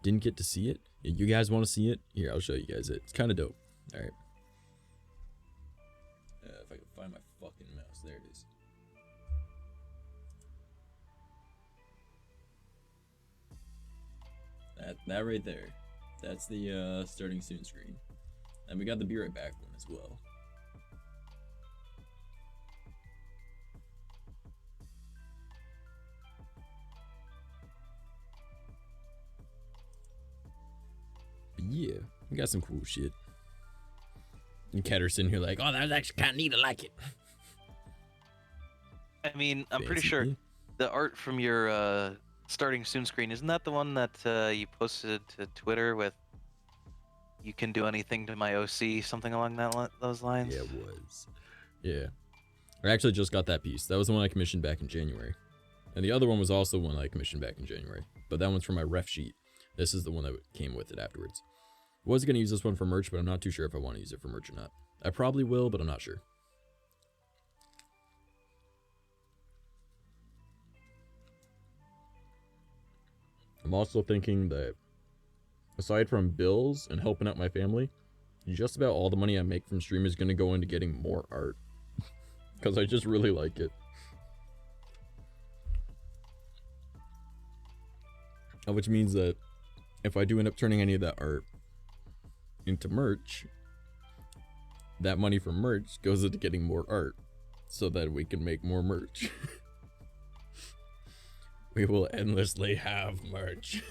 didn't get to see it. You guys want to see it? Here, I'll show you guys it. It's kind of dope. All right. If I can find my fucking mouse, there it is. That right there. That's the starting soon screen. And we got the Be Right Back one as well. But yeah, we got some cool shit. And Kat sitting here like, oh, that was actually kind of neat. I like it. I mean, I'm pretty Fancy. sure the art from your starting soon screen, isn't that the one that you posted to Twitter with "You can do anything to my OC," something along those lines? Yeah, it was. Yeah. I actually just got that piece. That was the one I commissioned back in January. And the other one was also one I commissioned back in January. But that one's from my ref sheet. This is the one that came with it afterwards. Was going to use this one for merch, but I'm not too sure if I want to use it for merch or not. I probably will, but I'm not sure. I'm also thinking that aside from bills and helping out my family, just about all the money I make from stream is going to go into getting more art. Because I just really like it. Which means that if I do end up turning any of that art into merch, that money from merch goes into getting more art so that we can make more merch. We will endlessly have merch.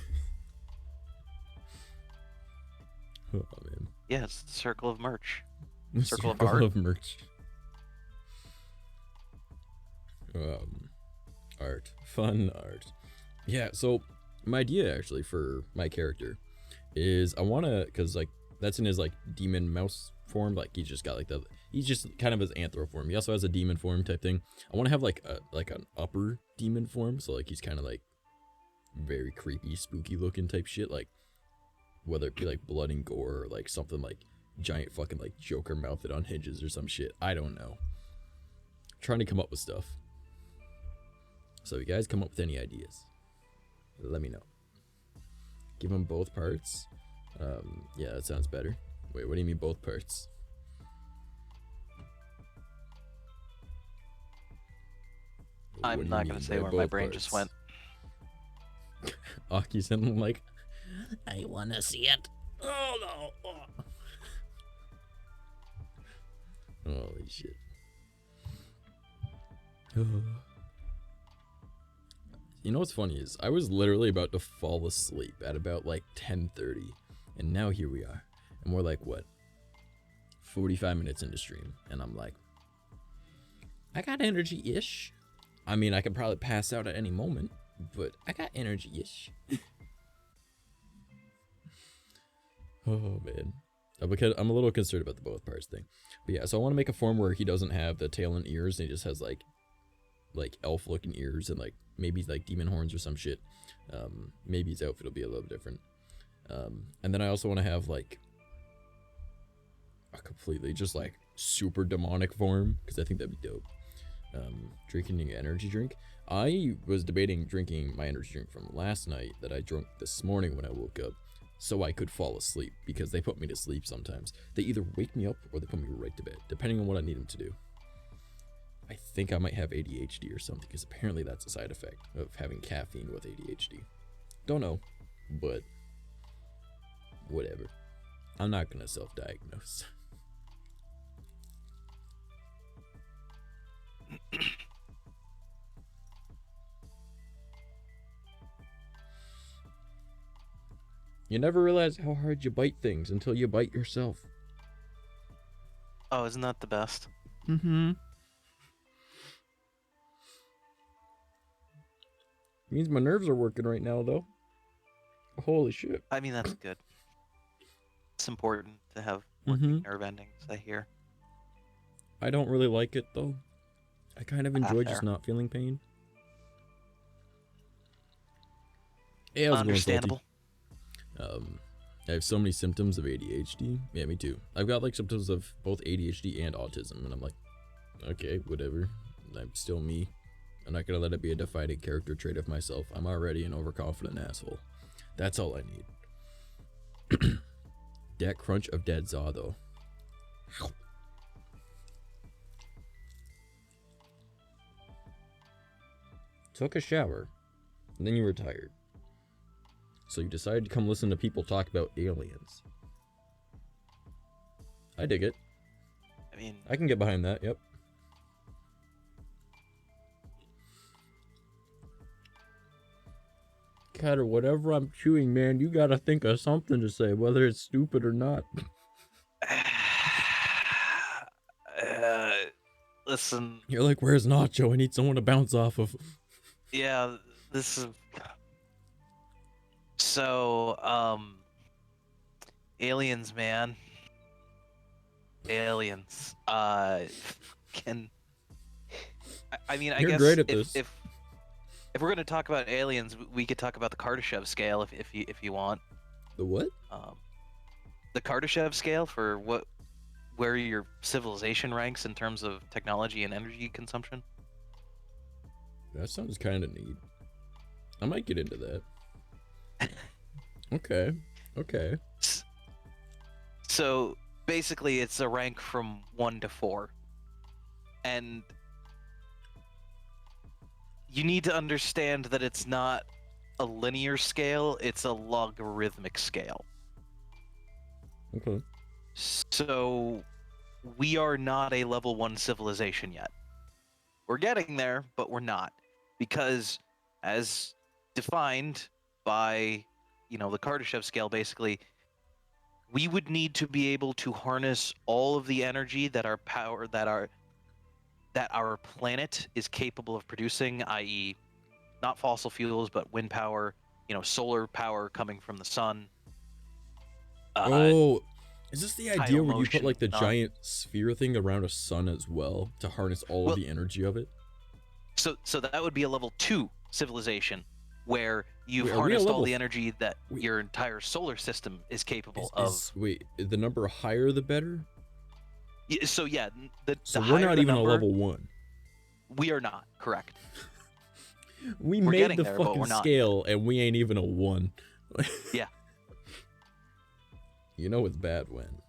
Oh man. Yeah, it's the circle of merch. Circle of merch. Art. Fun art. Yeah, so my idea actually for my character is I want to, because like that's in his like demon mouse form, like he's just got like he's just kind of his anthro form. He also has a demon form type thing. I want to have like an upper demon form, so like he's kind of like very creepy, spooky looking type shit, like whether it be like blood and gore or like something like giant fucking like Joker mounted on hinges or some shit. I don't know. I'm trying to come up with stuff. So if you guys come up with any ideas, let me know. Give them both parts. Yeah, that sounds better. Wait, what do you mean both parts? I'm not gonna say where my brain just went. 𝐂𝐡𝐚𝐭 like, I wanna see it. Oh no. Oh. Holy shit. You know what's funny is I was literally about to fall asleep at about like 10:30, and now here we are, and we're like what, 45 minutes into stream, and I'm like, I got energy-ish. I mean, I could probably pass out at any moment, but I got energy-ish. Oh man, because I'm a little concerned about the both parts thing. But yeah, so I want to make a form where he doesn't have the tail and ears, and he just has like elf-looking ears and like maybe like demon horns or some shit. Maybe his outfit will be a little different. And then I also want to have like a completely just like super demonic form, because I think that'd be dope. Drinking an energy drink. I was debating drinking my energy drink from last night that I drank this morning when I woke up, so I could fall asleep, because they put me to sleep sometimes. They either wake me up or they put me right to bed, depending on what I need them to do. I think I might have ADHD or something, because apparently that's a side effect of having caffeine with ADHD. Don't know, but whatever. I'm not gonna self-diagnose. You never realize how hard you bite things until you bite yourself. Oh, isn't that the best? Mm-hmm. Means my nerves are working right now, though. Holy shit. I mean, that's good. It's important to have working nerve endings, I hear. I don't really like it, though. I kind of enjoy just Fair. not feeling pain. Yeah, I was Understandable. I have so many symptoms of ADHD. Yeah, me too. I've got like symptoms of both ADHD and autism, and I'm like, okay, whatever. I'm still me. I'm not gonna let it be a defining character trait of myself. I'm already an overconfident asshole. That's all I need. That crunch of dead Zaw, though. Took a shower, and then you were tired. So you decided to come listen to people talk about aliens. I dig it. I mean, I can get behind that, yep. God, or whatever I'm chewing, man, you gotta think of something to say, whether it's stupid or not. listen. You're like, where's Nacho? I need someone to bounce off of. Yeah, this is... So, aliens, man. Aliens. I mean, I You're guess great at this. if we're gonna talk about aliens, we could talk about the Kardashev scale if you want. The what? The Kardashev scale for where your civilization ranks in terms of technology and energy consumption. That sounds kind of neat. I might get into that. Okay. So basically, it's a rank from 1 to 4, and you need to understand that it's not a linear scale; it's a logarithmic scale. Okay. So we are not a level 1 civilization yet. We're getting there, but we're not, because as defined by, the Kardashev scale, basically, we would need to be able to harness all of the energy that our planet is capable of producing, i.e., not fossil fuels, but wind power, solar power coming from the sun. Is this the idea where you put like the giant sphere thing around a sun as well to harness all of the energy of it? So that would be a level 2 civilization, where you've harnessed all the energy that your entire solar system is capable of. Wait, the number higher the better? Yeah, so yeah, so we're not even a level 1. We are not, correct. We're made the fucking scale and we ain't even a 1. Yeah. You know it's bad when.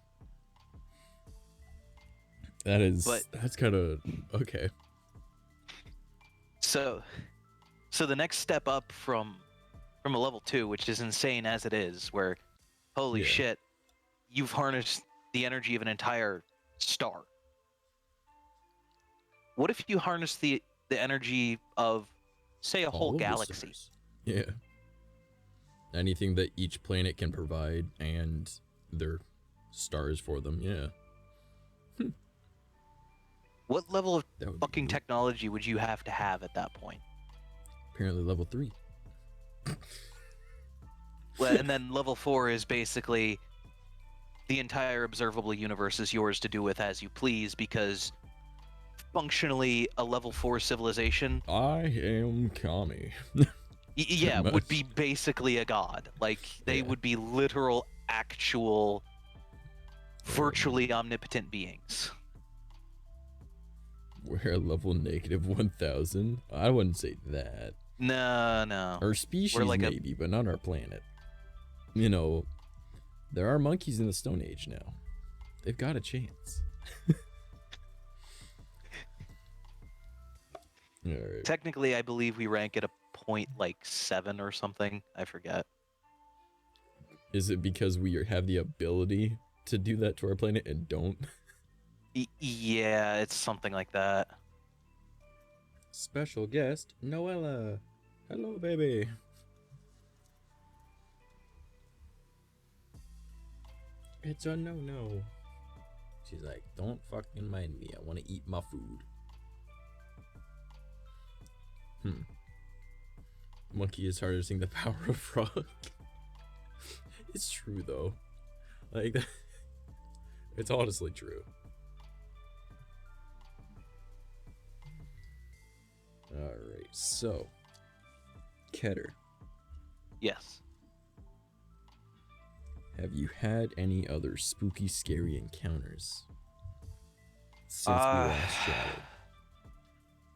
That's kind of okay. So the next step up from from a level 2, which is insane as it is, where holy shit, you've harnessed the energy of an entire star. What if you harness the energy of, say, a whole galaxy? Yeah. Anything that each planet can provide and their stars for them, yeah. What level of fucking technology would you have to have at that point? Apparently level 3. Well, and then level 4 is basically the entire observable universe is yours to do with as you please, because functionally a level 4 civilization, I am Kami. Yeah, would be basically a god. Like, they would be literal, actual, virtually omnipotent beings. We're level -1000. I wouldn't say that. No. Our species like maybe, but not our planet. You know, there are monkeys in the Stone Age now. They've got a chance. All right. Technically, I believe we rank at a point like 7 or something. I forget. Is it because we have the ability to do that to our planet and don't? Yeah, it's something like that. Special guest, Noella. Hello, baby. It's a no-no. She's like, don't fucking mind me. I want to eat my food. Monkey is harnessing the power of frog. It's true, though. Like, it's honestly true. Alright, so Keter. Yes. Have you had any other spooky, scary encounters since we last chatted?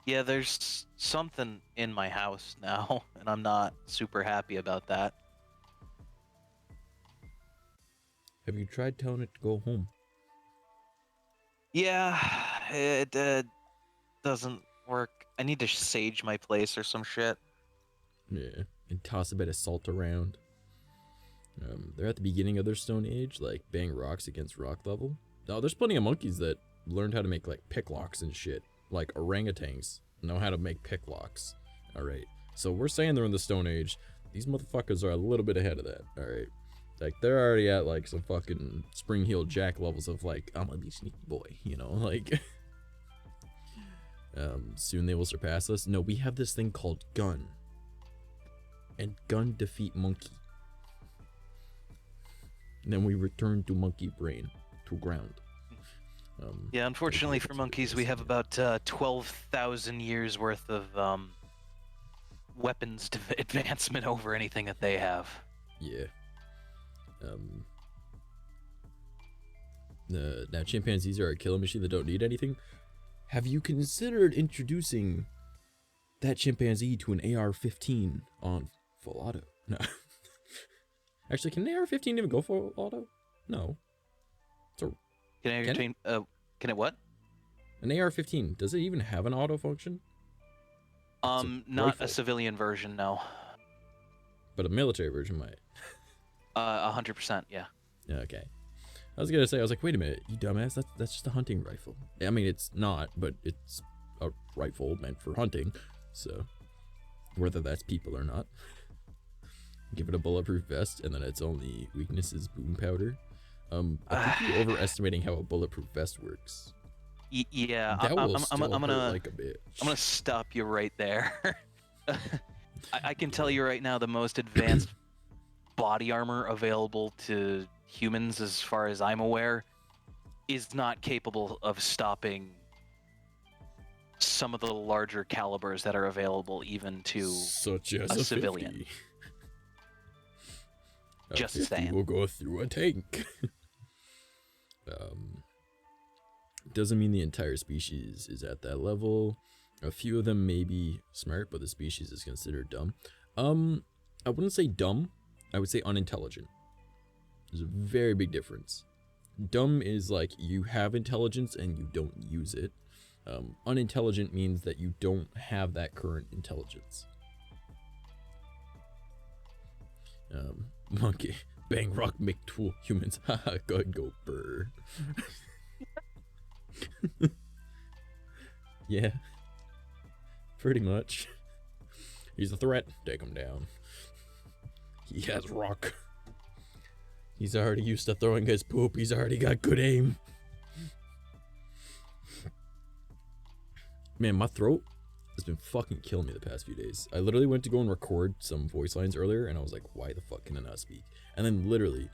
Yeah, there's something in my house now, and I'm not super happy about that. Have you tried telling it to go home? Yeah, it doesn't work. I need to sage my place or some shit. Yeah, and toss a bit of salt around. They're at the beginning of their Stone Age, like bang rocks against rock level. Now, there's plenty of monkeys that learned how to make like picklocks and shit. Like orangutans know how to make picklocks. Alright, so we're saying they're in the Stone Age. These motherfuckers are a little bit ahead of that. Alright, like they're already at like some fucking spring-heeled jack levels of like, I'm gonna be sneaky boy, you know, like. Soon they will surpass us. No, we have this thing called gun. And gun defeat monkey. And then we return to monkey brain, to ground. Yeah, unfortunately for monkeys, we have about 12,000 years worth of weapons advancement over anything that they have. Yeah. Now chimpanzees are a killing machine that don't need anything. Have you considered introducing that chimpanzee to an AR-15 on full auto? No. Actually, can an AR-15 even go full auto? No. Can it what? An AR-15, does it even have an auto function? Not rifle. A civilian version, no. But a military version might. 100%, yeah. Okay. I was gonna say, I was like, wait a minute, you dumbass, that's just a hunting rifle. I mean, it's not, but it's a rifle meant for hunting, so whether that's people or not. Give it a bulletproof vest, and then its only weakness is boom powder. I think you're overestimating how a bulletproof vest works. Yeah, that will I'm gonna like a bitch. I'm gonna stop you right there. I can tell you right now, the most advanced body armor available to humans, as far as I'm aware, is not capable of stopping some of the larger calibers that are available even to such as a civilian. 50. Just 50 saying. will go through a tank. Doesn't mean the entire species is at that level. A few of them may be smart, but the species is considered dumb. I wouldn't say dumb. I would say unintelligent. There's a very big difference. Dumb is like you have intelligence and you don't use it. Unintelligent means that you don't have that current intelligence. Monkey. Bang rock make tool humans. Haha, go ahead, go burr. Yeah. Pretty much. He's a threat. Take him down. He has rock. He's already used to throwing his poop. He's already got good aim. Man, my throat has been fucking killing me the past few days. I literally went to go and record some voice lines earlier, and I was like, why the fuck can I not speak? And then literally,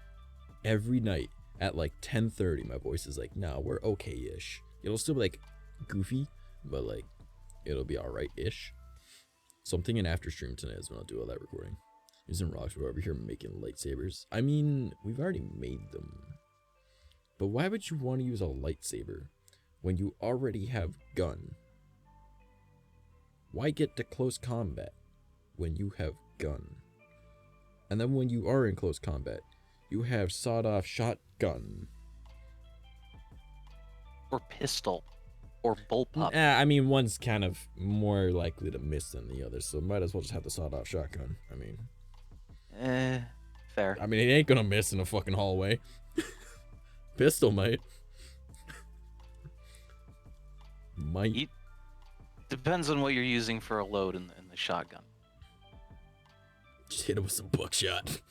every night at like 10:30, my voice is like, nah, we're okay-ish. It'll still be like goofy, but like, it'll be alright-ish. So I'm thinking after stream tonight is when I'll do all that recording. Using rocks, we're over here making lightsabers. I mean, we've already made them. But why would you want to use a lightsaber when you already have gun? Why get to close combat when you have gun? And then when you are in close combat, you have sawed-off shotgun. Or pistol. Or bullpup. I mean, one's kind of more likely to miss than the other, so might as well just have the sawed-off shotgun. I mean... fair. I mean, it ain't gonna miss in a fucking hallway. Pistol might. Might. Depends on what you're using for a load in the shotgun. Just hit it with some buckshot.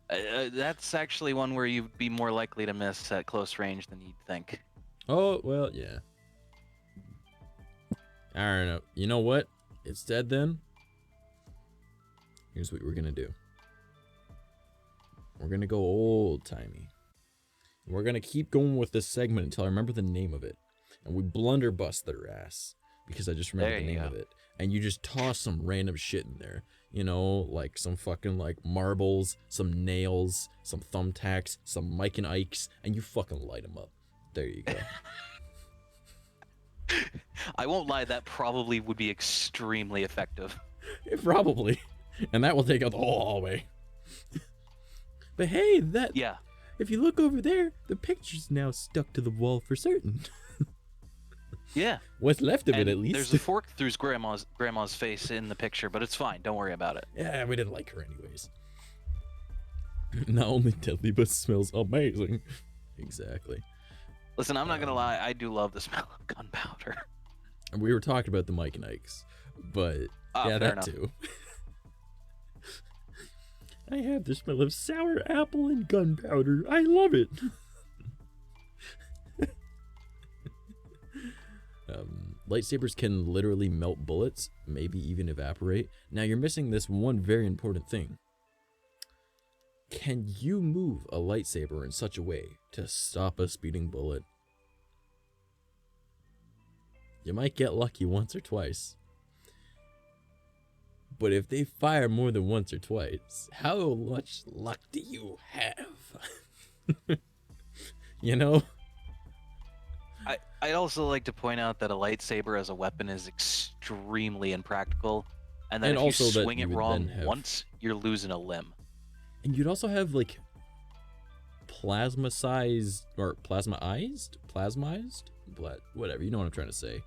That's actually one where you'd be more likely to miss at close range than you'd think. Oh, well, yeah. I don't know. You know what? It's dead then. Here's what we're gonna do. We're gonna go old-timey. We're gonna keep going with this segment until I remember the name of it. And we blunderbust their ass. Because I just remember the name of it. And you just toss some random shit in there. You know, like some fucking like marbles, some nails, some thumbtacks, some Mike and Ike's, and you fucking light them up. There you go. I won't lie, that probably would be extremely effective. Probably. And that will take out the whole hallway. But hey, that... Yeah. If you look over there, the picture's now stuck to the wall for certain. Yeah. What's left of it, at least. There's a fork through grandma's face in the picture, but it's fine. Don't worry about it. Yeah, we didn't like her anyways. Not only deadly, but smells amazing. Exactly. Listen, I'm not gonna lie. I do love the smell of gunpowder. And we were talking about the Mike and Ike's, but yeah, that enough. Too. I have the smell of sour apple and gunpowder. I love it. Lightsabers can literally melt bullets, maybe even evaporate. Now you're missing this one very important thing. Can you move a lightsaber in such a way to stop a speeding bullet? You might get lucky once or twice. But if they fire more than once or twice, how much luck do you have? You know? I'd also like to point out that a lightsaber as a weapon is extremely impractical, and that if you swing it wrong once, you're losing a limb. And you'd also have, like, plasmized, whatever, you know what I'm trying to say.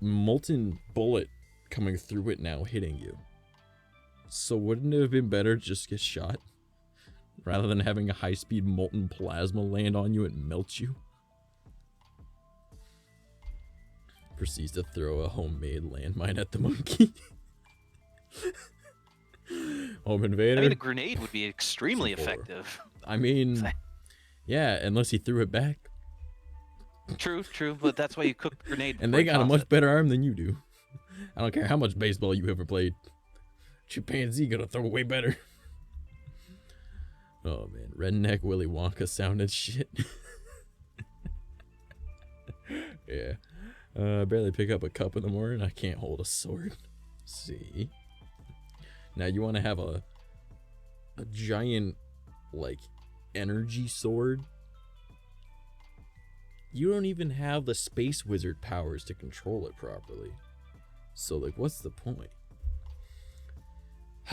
Molten bullet coming through it now, hitting you. So wouldn't it have been better to just get shot? Rather than having a high-speed molten plasma land on you and melt you? Proceeds to throw a homemade landmine at the monkey. Home invader. I mean, a grenade would be extremely effective. I mean, yeah, unless he threw it back. True, but that's why you cook the grenade. And they got a much better arm than you do. I don't care how much baseball you ever played. Chimpanzee gonna throw way better. Oh man, redneck Willy Wonka sounded shit. Yeah. I barely pick up a cup in the morning. I can't hold a sword. See? Now you want to have a giant, like, energy sword? You don't even have the space wizard powers to control it properly. So, like, what's the point?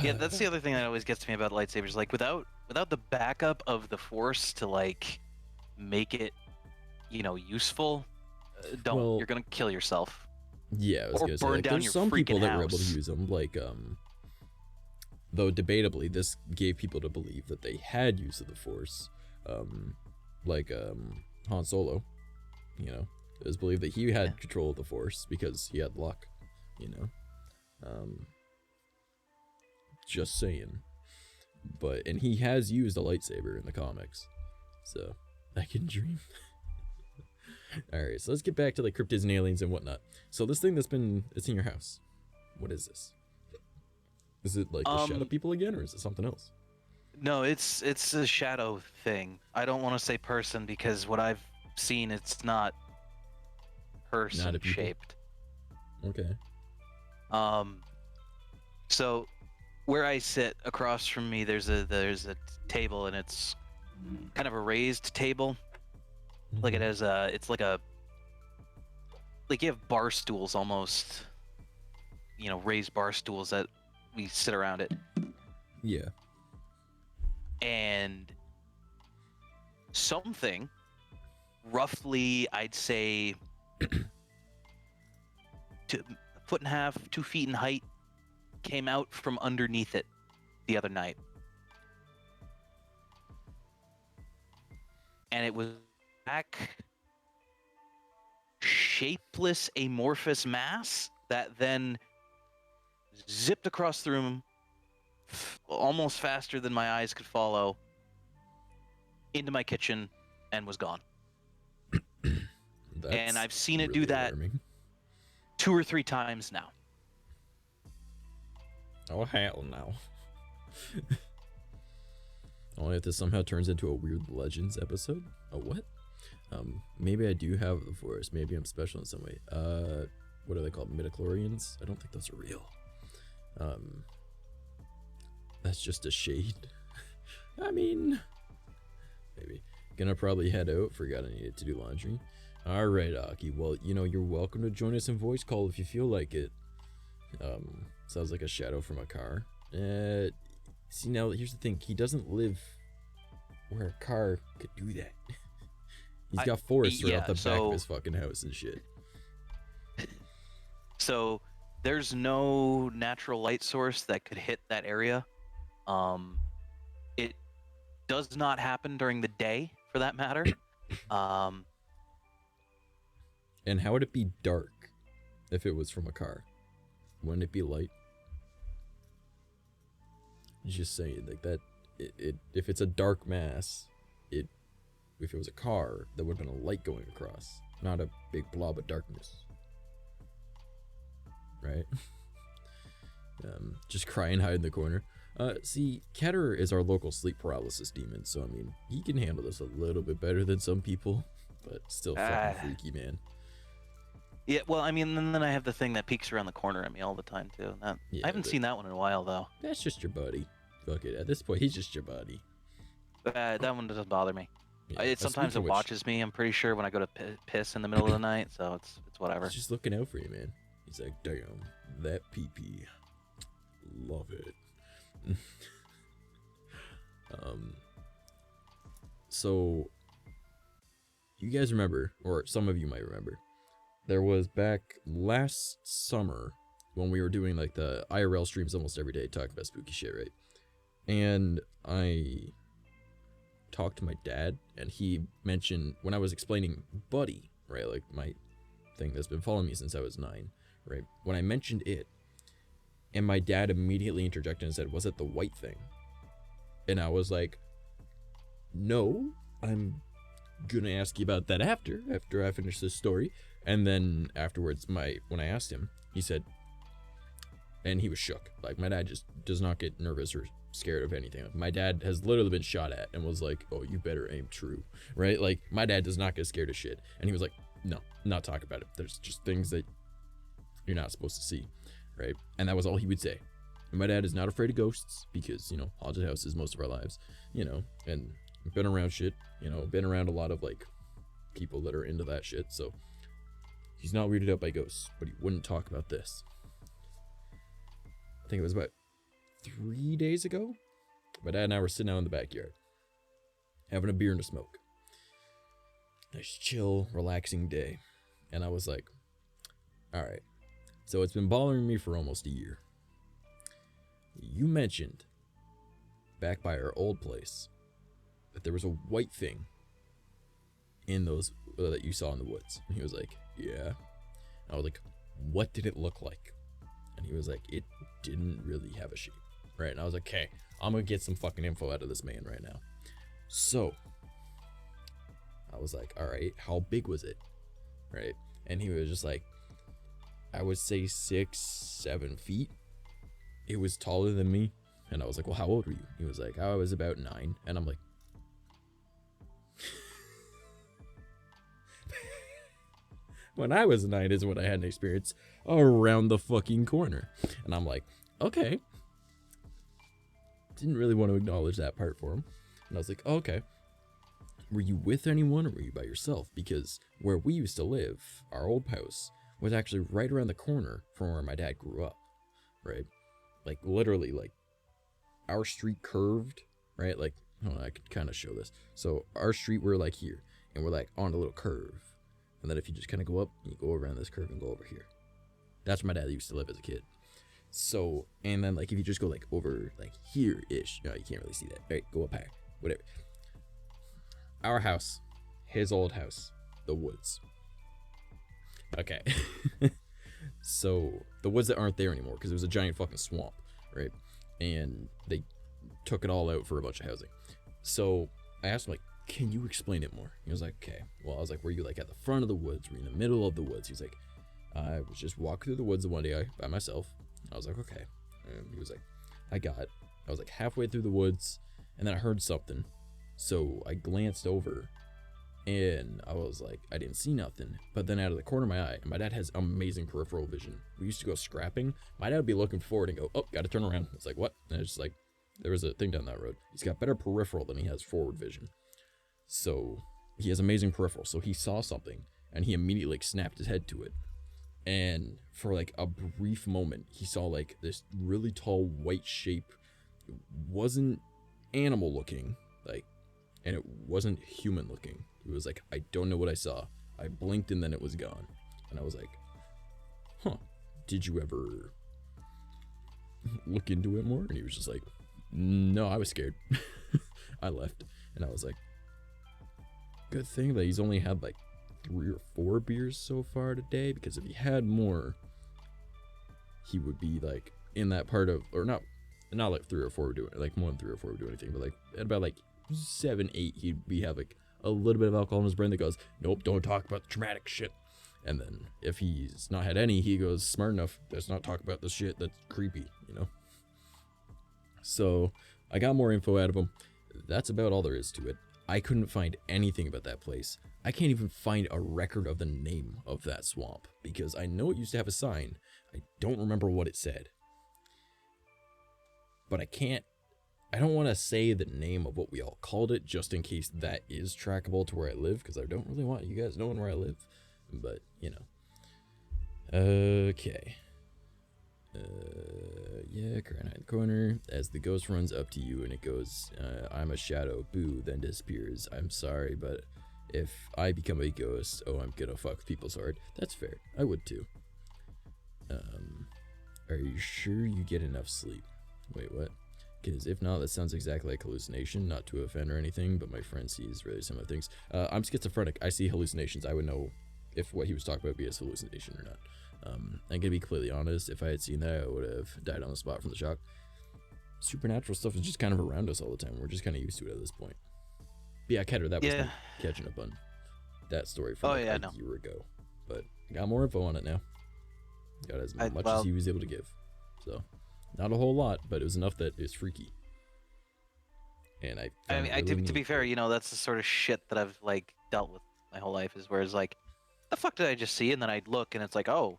Yeah, that's the other thing that always gets me about lightsabers. Like, without the backup of the Force to, like, make it, you know, useful, you're gonna kill yourself. Yeah, I was gonna say, like, there's some people that were able to use them, like Though debatably, this gave people to believe that they had use of the Force, like Han Solo. You know, it was believed that he had control of the Force because he had luck. You know, just saying. And he has used a lightsaber in the comics, so I can dream. All right, so let's get back to like cryptids and aliens and whatnot. So this thing it's in your house. What is this? Is it like the shadow people again, or is it something else? No, it's a shadow thing. I don't want to say person because what I've seen, it's not person shaped. Okay. So where I sit across from me, there's a table, and it's kind of a raised table. Like it has it's like you have bar stools almost, you know, raised bar stools that we sit around it. Yeah. And something roughly, I'd say, a foot and a half, 2 feet in height, came out from underneath it the other night. And it was black, shapeless, amorphous mass that then zipped across the room almost faster than my eyes could follow into my kitchen and was gone. And I've seen it do that alarming. 2 or 3 times now. Oh, hell no. Only if this somehow turns into a Weird Legends episode. A what? Maybe I do have the Force. Maybe I'm special in some way. What are they called? Midichlorians? I don't think those are real. That's just a shade. I mean, maybe. Gonna probably head out. Forgot I needed to do laundry. Alright, Aki. Well, you know, you're welcome to join us in voice call if you feel like it. Sounds like a shadow from a car. See, now, here's the thing. He doesn't live where a car could do that. He's got forests right off the back of his fucking house and shit. So, there's no natural light source that could hit that area. It does not happen during the day, for that matter. And how would it be dark if it was from a car? Wouldn't it be light? Just saying, like that. If it's a dark mass, if it was a car, there would have been a light going across, not a big blob of darkness. Right? Just cry and hide in the corner. See, Ketterer is our local sleep paralysis demon, so I mean, he can handle this a little bit better than some people, but still fucking freaky, man. Yeah, well, I mean, and then I have the thing that peeks around the corner at me all the time, too. I haven't seen that one in a while, though. That's just your buddy. Fuck it. At this point, he's just your buddy. That one doesn't bother me. Yeah, sometimes it watches me, I'm pretty sure, when I go to piss in the middle of the night, so it's whatever. He's just looking out for you, man. He's like, damn, that pee-pee. Love it. So, you guys remember, or some of you might remember, there was back last summer when we were doing like the IRL streams almost every day, talking about spooky shit, right? And I talked to my dad, and he mentioned, when I was explaining Buddy, right, like my thing that's been following me since I was 9, right? When I mentioned it, and my dad immediately interjected and said, was it the white thing? And I was like, no, I'm gonna ask you about that after I finish this story. And then afterwards, when I asked him, he said, and he was shook. Like, my dad just does not get nervous or scared of anything. Like, my dad has literally been shot at and was like, oh, you better aim true, right? Like, my dad does not get scared of shit. And he was like, no, not talk about it. There's just things that you're not supposed to see, right? And that was all he would say. And my dad is not afraid of ghosts because, you know, haunted houses most of our lives, you know, and been around shit, you know, been around a lot of, like, people that are into that shit, so he's not weirded out by ghosts, but he wouldn't talk about this. I think it was about 3 days ago. My dad and I were sitting out in the backyard, having a beer and a smoke. Nice, chill, relaxing day. And I was like, alright, so it's been bothering me for almost a year. you mentioned back by our old place that there was a white thing in those that you saw in the woods. And he was like, yeah. I was like, what did it look like? And he was like, it didn't really have a shape, right? And I was like, okay, I'm gonna get some fucking info out of this man right now. So I was like, all right, how big was it, right? And he was just like, I would say 6-7 feet. It was taller than me. And I was like, well, how old were you? He was like, I was about 9. And I'm like, when I was 9 is when I had an experience around the fucking corner. And I'm like, okay. Didn't really want to acknowledge that part for him. And I was like, oh, okay. Were you with anyone or were you by yourself? Because where we used to live, our old house, was actually right around the corner from where my dad grew up, right? Like, literally, like, our street curved, right? Like, hold on, I could kind of show this. So, our street, we're, like, here, and we're, like, on a little curve. And then if you just kind of go up, you go around this curve and go over here. That's where my dad used to live as a kid. So, and then, like, if you just go, like, over, like, here-ish, you can't really see that. Right, go up higher, whatever. Our house, his old house, the woods. Okay. So, the woods that aren't there anymore, because it was a giant fucking swamp, right? And they took it all out for a bunch of housing. So, I asked him, like, can you explain it more? He was like, okay. Well, I was like, were you, like, at the front of the woods? Were you in the middle of the woods? He was like, I was just walking through the woods one day by myself. I was like, okay. And he was like, I was like halfway through the woods, and then I heard something. So I glanced over, and I was like, I didn't see nothing. But then out of the corner of my eye, and my dad has amazing peripheral vision. We used to go scrapping. My dad would be looking forward and go, oh, gotta turn around. It's like, what? And it's just like, there was a thing down that road. He's got better peripheral than he has forward vision. So he has amazing peripheral. So he saw something, and he immediately like snapped his head to it. And for like a brief moment, he saw like this really tall white shape. It wasn't animal looking, like, and it wasn't human looking. He was like, I don't know what I saw. I blinked and then it was gone. And I was like, huh, did you ever look into it more? And he was just like, no, I was scared. I left. And I was like, good thing that he's only had like 3 or 4 beers so far today, because if he had more, he would be like in that part of, or not like 3 or 4 would do it, like more than 3 or 4 would do anything, but like at about like 7, 8, he'd have like a little bit of alcohol in his brain that goes, nope, don't talk about the traumatic shit. And then if he's not had any, he goes, smart enough, let's not talk about the shit that's creepy, you know? So I got more info out of him. That's about all there is to it. I couldn't find anything about that place. I can't even find a record of the name of that swamp, because I know it used to have a sign. I don't remember what it said. But I don't want to say the name of what we all called it, just in case that is trackable to where I live, because I don't really want you guys knowing where I live. But, you know. Okay. Yeah, crying in the corner. As the ghost runs up to you and it goes, I'm a shadow, boo, then disappears. I'm sorry, but if I become a ghost, oh, I'm gonna fuck people's heart. That's fair. I would too. Are you sure you get enough sleep? Wait, what? Because if not, that sounds exactly like hallucination, not to offend or anything, but my friend sees really similar things. I'm schizophrenic. I see hallucinations. I would know if what he was talking about be a hallucination or not. I'm gonna be completely honest, if I had seen that, I would have died on the spot from the shock. Supernatural stuff is just kind of around us all the time. We're just kind of used to it at this point. But yeah, Ketter, that was me catching up on that story from a year ago. But I got more info on it now. Got as much as he was able to give. So, not a whole lot, but it was enough that it's freaky. And to be fair, you know, that's the sort of shit that I've like dealt with my whole life, is where it's like, the fuck did I just see? And then I'd look and it's like, oh,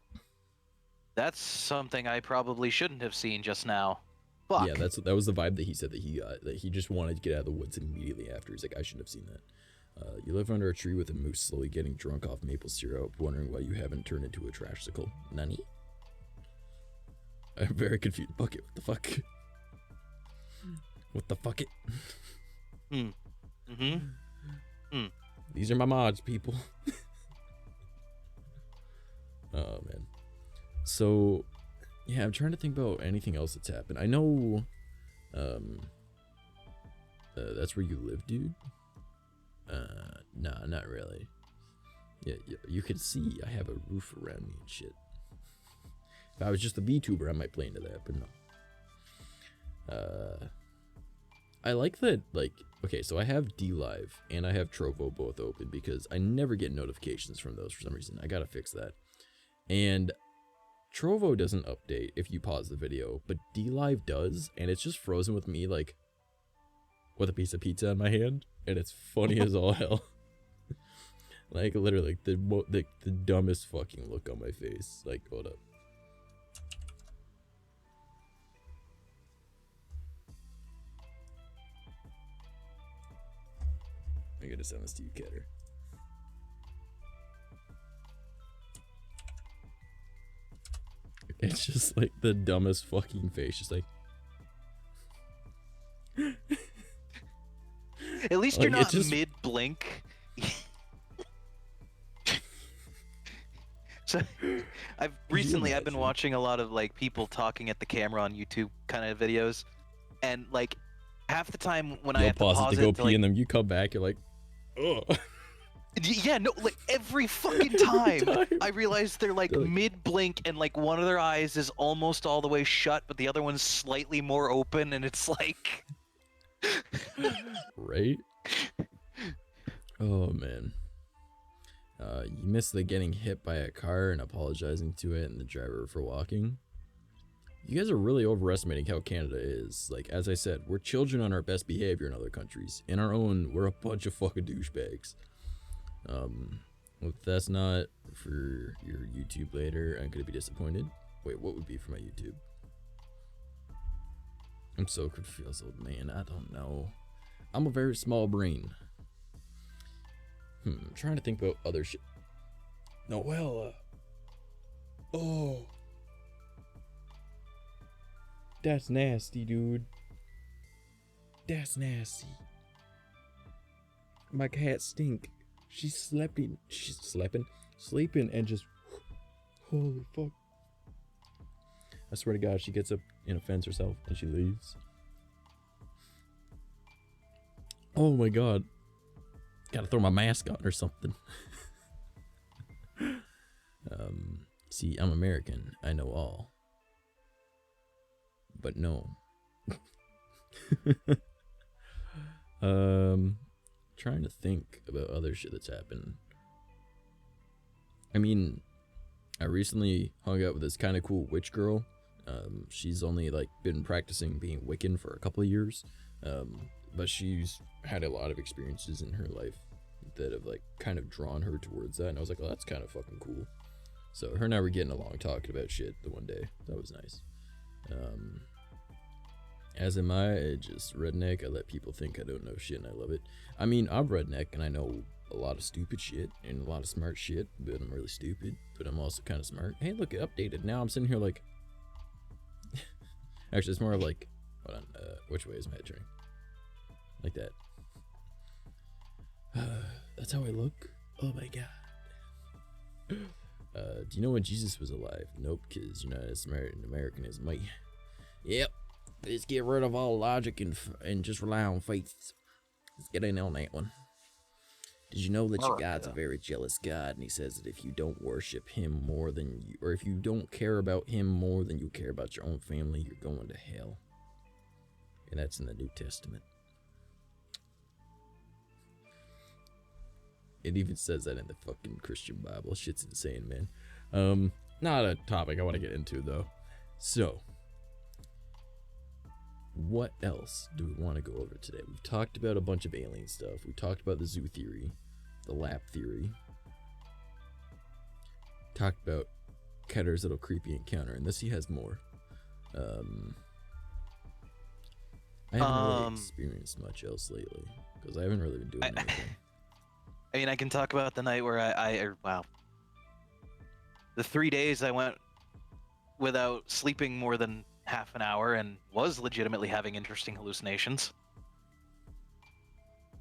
that's something I probably shouldn't have seen just now. Fuck. Yeah, that was the vibe that he said that he got, that he just wanted to get out of the woods immediately after. He's like, I shouldn't have seen that. You live under a tree with a moose slowly getting drunk off maple syrup, wondering why you haven't turned into a trashsicle. Nani? I'm very confused. Bucket, what the fuck? What the fuck it? These are my mods, people. Oh, man. So, Yeah, I'm trying to think about anything else that's happened. I know, that's where you live, dude? Nah, not really. Yeah, you can see I have a roof around me and shit. If I was just a VTuber, I might play into that, but no. I like that, like, okay, so I have DLive and I have Trovo both open because I never get notifications from those for some reason. I gotta fix that. And Trovo doesn't update if you pause the video, but DLive does, and it's just frozen with me, like, with a piece of pizza in my hand, and it's funny as all hell. Like, literally, the dumbest fucking look on my face. Like, hold up. I gotta send this to you, Ketter. It's just like the dumbest fucking face, just like. At least like, you're not mid-blink. So, I've been watching a lot of like people talking at the camera on YouTube kind of videos, and like half the time when I have to pause it to go pee, like, and then you come back, you're like, ugh. Yeah, no, like every fucking time I realize they're like mid-blink and like one of their eyes is almost all the way shut, but the other one's slightly more open, and it's like, right? Oh man. You missed the getting hit by a car and apologizing to it and the driver for walking. You guys are really overestimating how Canada is. Like, as I said, we're children on our best behavior in other countries. In our own, we're a bunch of fucking douchebags. If that's not for your YouTube later, I'm gonna be disappointed. Wait, what would be for my YouTube? I'm so confused, old man. I don't know. I'm a very small brain. I'm trying to think about other shit. Noella. Oh. That's nasty, dude. That's nasty. My cat stink. She's sleeping and just, holy fuck. I swear to God, she gets up and offends herself and she leaves. Oh my God. Gotta throw my mask on or something. See, I'm American. I know all. But no. Trying to think about other shit that's happened. I mean, I recently hung out with this kind of cool witch girl. She's only like been practicing being Wiccan for a couple of years. But she's had a lot of experiences in her life that have like kind of drawn her towards that, and I was like, well, that's kind of fucking cool. So her and I were getting along, talking about shit the one day. That was nice. As am I, just redneck. I let people think I don't know shit, and I love it. I mean, I'm redneck, and I know a lot of stupid shit and a lot of smart shit, but I'm really stupid, but I'm also kind of smart. Hey, look, it updated. Now I'm sitting here like... Actually, it's more of like... Hold on, which way is my head turning? Like that. That's how I look? Oh my God. Do you know when Jesus was alive? Nope, because you're not as smart in American as me. Yep. Let's get rid of all logic and just rely on faith. Let's get in on that one. Did you know that your God's a very jealous God, and he says that if you don't worship him more than you, or if you don't care about him more than you care about your own family, you're going to hell. And that's in the New Testament. It even says that in the fucking Christian Bible. Shit's insane, man. Not a topic I want to get into, though. So, what else do we want to go over today? We've talked about a bunch of alien stuff. We talked about the zoo theory, the lap theory. Talked about Ketter's little creepy encounter, and this he has more. I haven't really experienced much else lately, because I haven't really been doing anything. I mean, I can talk about the night where wow. The 3 days I went without sleeping more than half an hour and was legitimately having interesting hallucinations.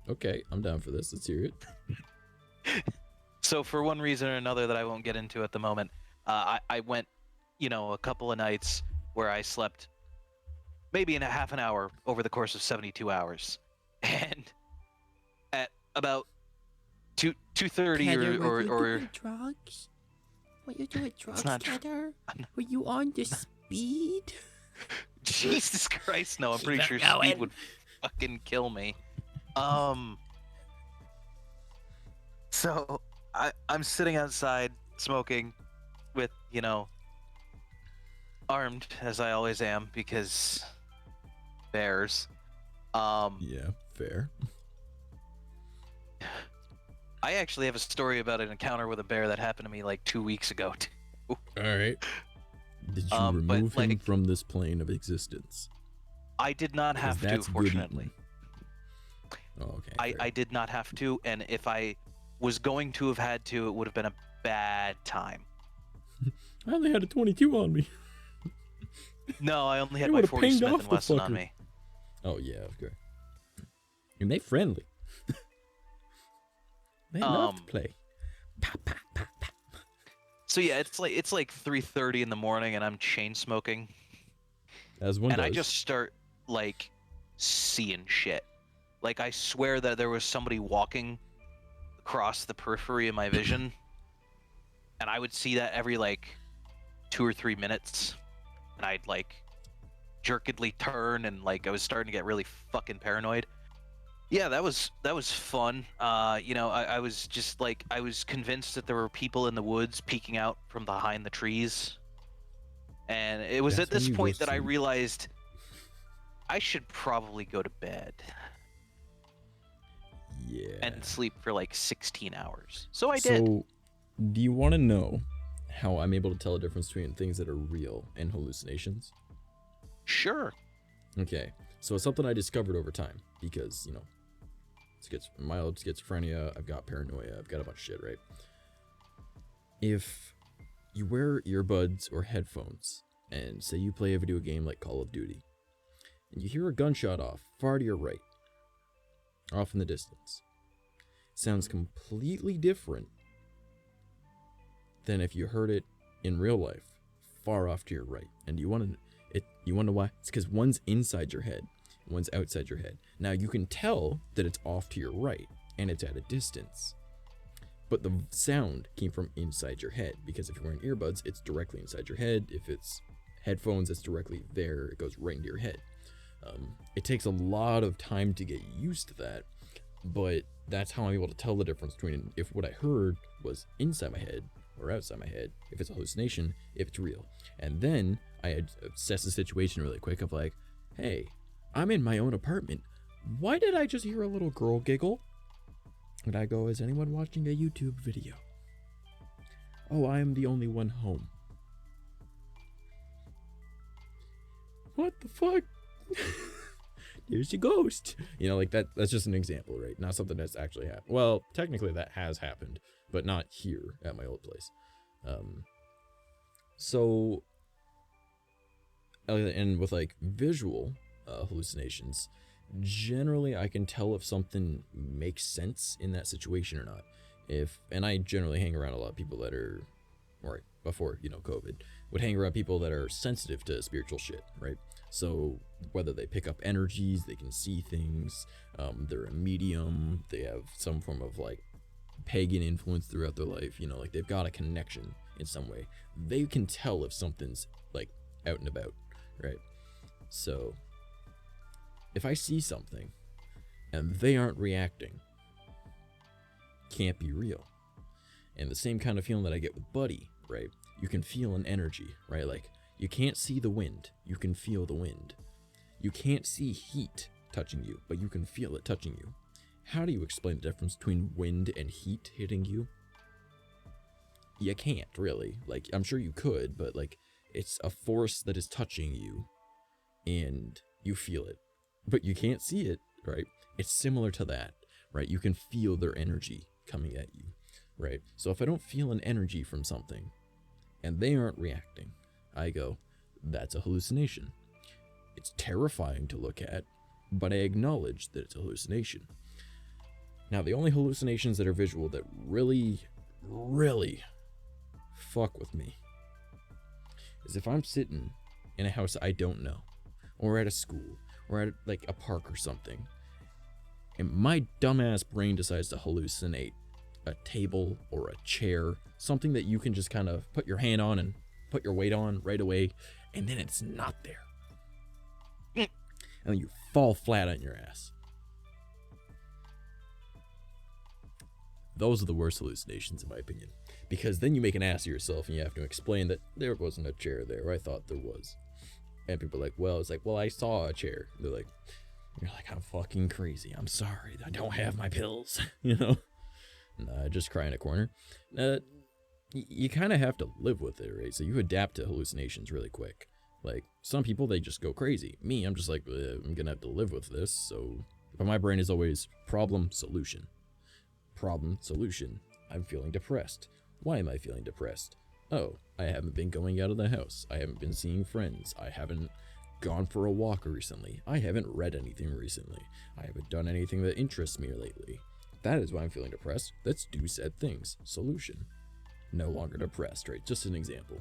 Okay, I'm down for this. Let's hear it. So for one reason or another that I won't get into at the moment, I went a couple of nights where I slept maybe in a half an hour over the course of 72 hours. And at about 2:30 Were you or doing drugs? Were you doing drugs, not Tanner? Were you on the speed? Jesus Christ, no, I'm pretty Keep sure it going. speed would fucking kill me. So I'm sitting outside smoking with, armed as I always am because bears. Yeah, fair. I actually have a story about an encounter with a bear that happened to me like 2 weeks ago too. All right. Did you remove him from this plane of existence? I did not have to, That's fortunately. Oh, okay. I did not have to, and if I was going to have had to, it would have been a bad time. I only had a 22 on me. No, I only had You my would've 40 pinged Smith off and the Wesson on fucker. me. Oh yeah, okay. And they friendly. They love to play. Pop, pop, pop, pop. So yeah, it's like 3:30 in the morning, and I'm chain smoking, As one and does. I just start like seeing shit. Like I swear that there was somebody walking across the periphery of my vision, and I would see that every like 2 or 3 minutes, and I'd like jerkedly turn, and like I was starting to get really fucking paranoid. Yeah, that was fun. I was just like, I was convinced that there were people in the woods peeking out from behind the trees, and it was That's at this when you go point that I sleep. realized I should probably go to bed Yeah. and sleep for like 16 hours. So I did. So, do you want to know how I'm able to tell the difference between things that are real and hallucinations? Sure. Okay, so it's something I discovered over time because, mild schizophrenia, I've got paranoia, I've got a bunch of shit, right? If you wear earbuds or headphones and say you play a video game like Call of Duty, and you hear a gunshot off far to your right, off in the distance, sounds completely different than if you heard it in real life far off to your right. And you want to know why? It's because one's inside your head, one's outside your head. Now you can tell that it's off to your right and it's at a distance, but the sound came from inside your head, because if you're wearing earbuds, it's directly inside your head. If it's headphones, it's directly there. It goes right into your head. It takes a lot of time to get used to that, but that's how I'm able to tell the difference between if what I heard was inside my head or outside my head, if it's a hallucination, if it's real. And then I assess the situation really quick of like, hey, I'm in my own apartment. Why did I just hear a little girl giggle? And I go, is anyone watching a YouTube video? Oh, I am the only one home. What the fuck? There's your ghost. Like that's just an example, right? Not something that's actually happened. Well, technically that has happened, but not here at my old place. So, and with like visual hallucinations, generally I can tell if something makes sense in that situation or not. And I generally hang around a lot of people that are, or before, COVID, would hang around people that are sensitive to spiritual shit, right? So whether they pick up energies, they can see things, they're a medium, they have some form of like pagan influence throughout their life, like they've got a connection in some way. They can tell if something's like out and about, right? So if I see something and they aren't reacting, can't be real. And the same kind of feeling that I get with Buddy, right? You can feel an energy, right? Like, you can't see the wind, you can feel the wind. You can't see heat touching you, but you can feel it touching you. How do you explain the difference between wind and heat hitting you? You can't, really. Like, I'm sure you could, but like, it's a force that is touching you, and you feel it. But you can't see it, right? It's similar to that, right? You can feel their energy coming at you, right? So if I don't feel an energy from something, and they aren't reacting, I go, that's a hallucination. It's terrifying to look at, but I acknowledge that it's a hallucination. Now, the only hallucinations that are visual that really, really fuck with me is if I'm sitting in a house I don't know, or at a school, or at like a park or something, and my dumbass brain decides to hallucinate a table or a chair, something that you can just kind of put your hand on and put your weight on right away, and then it's not there. And then you fall flat on your ass. Those are the worst hallucinations, in my opinion. Because then you make an ass of yourself and you have to explain that there wasn't a chair there. I thought there was. And people are like, well, it's like, well, I saw a chair. They're like, you're like, I'm fucking crazy. I'm sorry. I don't have my pills. You know? Nah, just cry in a corner. You kind of have to live with it, right? So you adapt to hallucinations really quick. Like, some people, they just go crazy. Me, I'm just like, I'm gonna have to live with this. So, but my brain is always problem, solution. Problem, solution. I'm feeling depressed. Why am I feeling depressed? Oh, I haven't been going out of the house. I haven't been seeing friends. I haven't gone for a walk recently. I haven't read anything recently. I haven't done anything that interests me lately. That is why I'm feeling depressed. Let's do said things. Solution. No longer depressed, right? Just an example.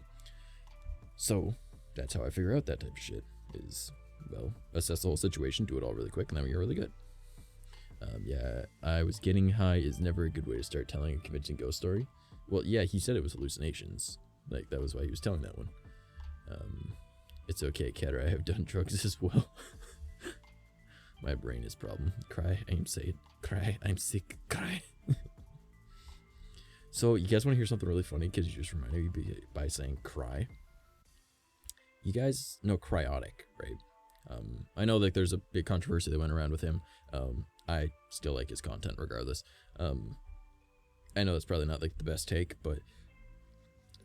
So, that's how I figure out that type of shit. Is, well, assess the whole situation, do it all really quick, and then we get really good. Yeah, I was getting high is never a good way to start telling a convincing ghost story. Well, yeah, he said it was hallucinations. Like, that was why he was telling that one. It's okay, Catter, I have done drugs as well. My brain is problem. Cry, I'm sad. Cry, I'm sick. Cry. So, you guys want to hear something really funny? Because you just reminded me by saying cry. You guys know Cryotic, right? I know that there's a big controversy that went around with him. I still like his content regardless. I know that's probably not like the best take, but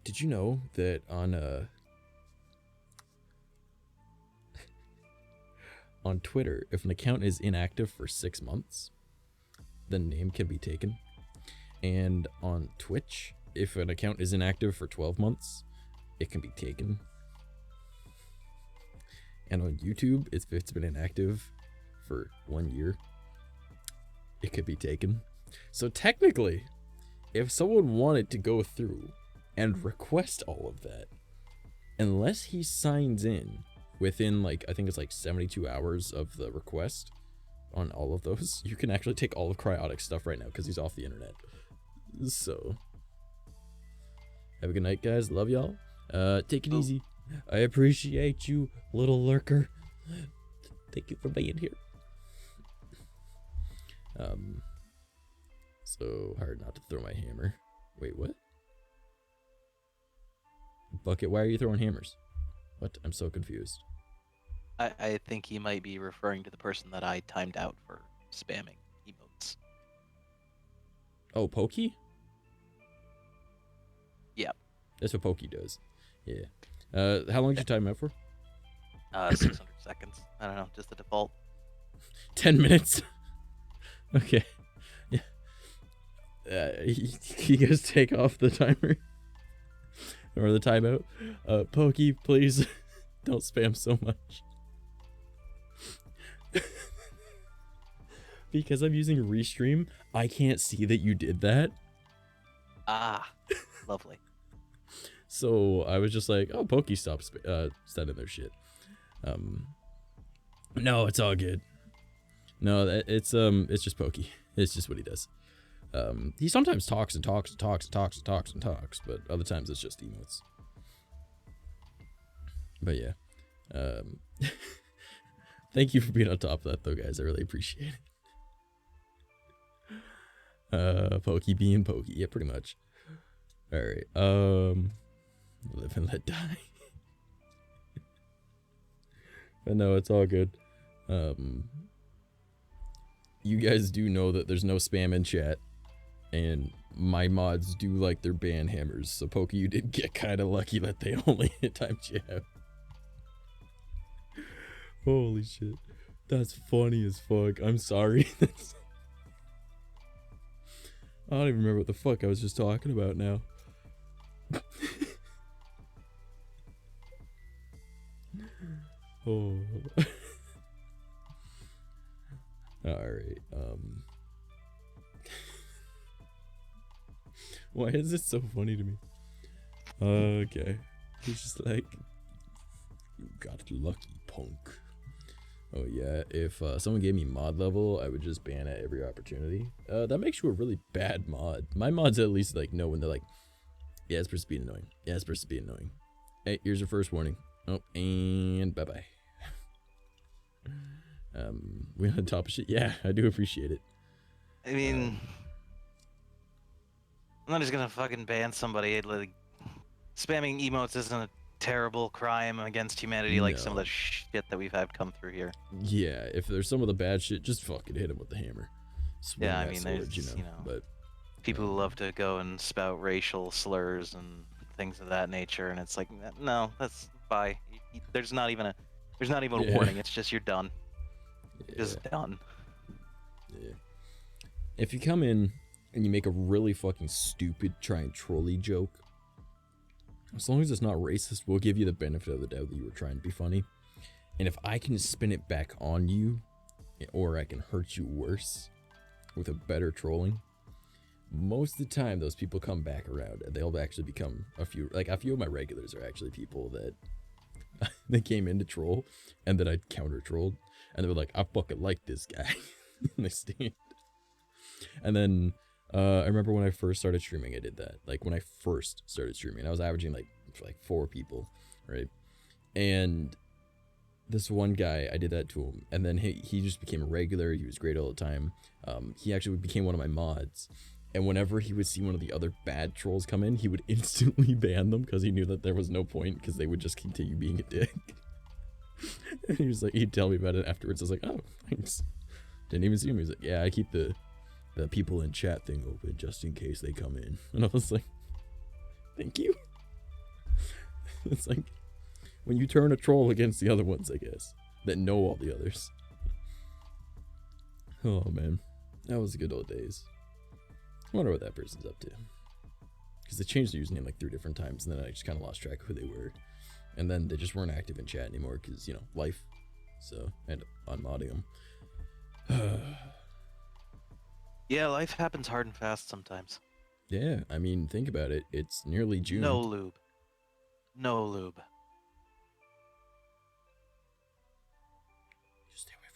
did you know that on on Twitter, if an account is inactive for 6 months, the name can be taken. And on Twitch, if an account is inactive for 12 months, it can be taken. And on YouTube, if it's been inactive for 1 year, it could be taken. So technically, if someone wanted to go through and request all of that, unless he signs in within, like, I think it's like 72 hours of the request on all of those, you can actually take all of Cryotic stuff right now because he's off the internet. So, have a good night, guys. Love y'all. Take it easy. I appreciate you, little lurker. Thank you for being here. So hard not to throw my hammer. Wait, what? Bucket, why are you throwing hammers? What? I'm so confused. I think he might be referring to the person that I timed out for spamming emotes. Oh, Pokey? Yep. That's what Pokey does. Yeah. How long did you time out for? 600 seconds. I don't know, just the default. 10 minutes. Okay. Yeah. You guys take off the timer or the timeout. Pokey, please don't spam so much. Because I'm using Restream, I can't see that you did that. Ah, lovely. So I was just like, oh, Pokey stopped sending their shit. No, it's all good. No, it's just Pokey. It's just what he does. He sometimes talks and talks and talks and talks and talks and talks, but other times it's just emotes. But yeah. Thank you for being on top of that though, guys. I really appreciate it. Pokey being Pokey. Yeah, pretty much. Alright. Live and let die. But no, it's all good. You guys do know that there's no spam in chat. And my mods do like their ban hammers. So Pokey, you did get kind of lucky that they only timed you out. Holy shit. That's funny as fuck. I'm sorry. I don't even remember what the fuck I was just talking about now. Oh. Alright, why is it so funny to me? Okay. It's just like, You got lucky, punk. Oh yeah, if someone gave me mod level, I would just ban at every opportunity. That makes you a really bad mod. My mods at least like know when they're like, yeah, it's supposed to be annoying. Yeah, it's supposed to be annoying. Hey, here's your first warning. Oh, and bye-bye. We on top of shit? Yeah, I do appreciate it. I mean, I'm not just gonna fucking ban somebody. Like, spamming emotes isn't a terrible crime against humanity like some of the shit that we've had come through here. Yeah, if there's some of the bad shit, just fucking hit him with the hammer. Swing Yeah, I that mean, sword, there's, but people who love to go and spout racial slurs and things of that nature, and it's like, no, that's bye. There's not even a warning. It's just you're done. Yeah. Just done. Yeah. If you come in and you make a really fucking stupid try and trolley joke, as long as it's not racist, we'll give you the benefit of the doubt that you were trying to be funny. And if I can spin it back on you, or I can hurt you worse with a better trolling, most of the time those people come back around and they'll actually become a few of my regulars are actually people that they came in to troll and then I counter trolled and they were like, I fucking like this guy. And they stayed. And then I remember when I first started streaming, I did that. Like when I first started streaming, I was averaging like 4 people, right? And this one guy, I did that to him, and then he just became a regular. He was great all the time. He actually became one of my mods, and whenever he would see one of the other bad trolls come in, he would instantly ban them because he knew that there was no point because they would just continue being a dick. And he was like, he'd tell me about it afterwards. I was like, oh, thanks. Didn't even see him. He was like, yeah, I keep the people in chat thing open just in case they come in. And I was like, thank you. It's like when you turn a troll against the other ones, I guess, that know all the others. Oh man, that was the good old days. I wonder what that person's up to. Because they changed their username like 3 different times, and then I just kind of lost track of who they were. And then they just weren't active in chat anymore because, you know, life. So I ended up unmodding them. Yeah, life happens hard and fast sometimes. Yeah, I mean, think about it. It's nearly June. No lube. No lube. Just stay away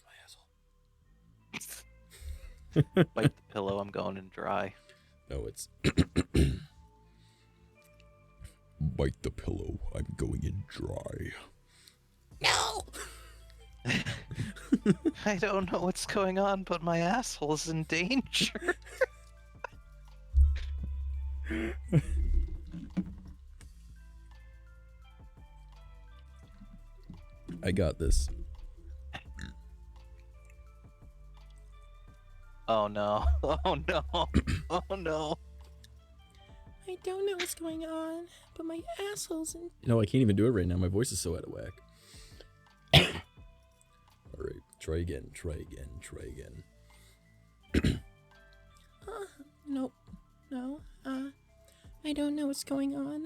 from my asshole. Bite the pillow, I'm going in dry. No, it's... Bite the pillow, I'm going in dry. No! I don't know what's going on, but my asshole's in danger. I got this. Oh no. Oh no. Oh no. I don't know what's going on, but my asshole's in... No, I can't even do it right now. My voice is so out of whack. Alright, try again, try again, try again. Nope. No. I don't know what's going on,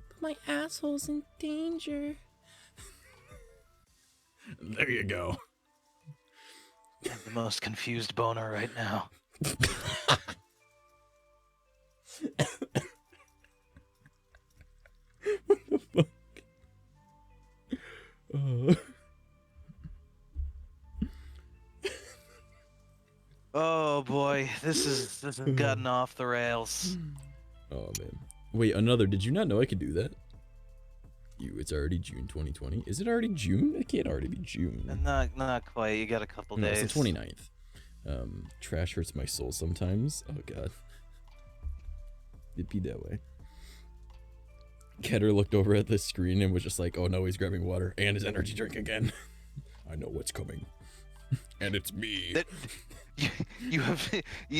but my asshole's in danger. There you go. I'm the most confused boner right now. What the fuck? Oh boy, this has gotten off the rails. Oh man. Wait, another. Did you not know I could do that? It's already June 2020. Is it already June? It can't already be June. Not quite. You got a couple No, days. it's the 29th. Trash hurts my soul sometimes. Oh god. It'd be that way. Ketter looked over at the screen and was just like, oh no, he's grabbing water and his energy drink again. I know what's coming. And it's me.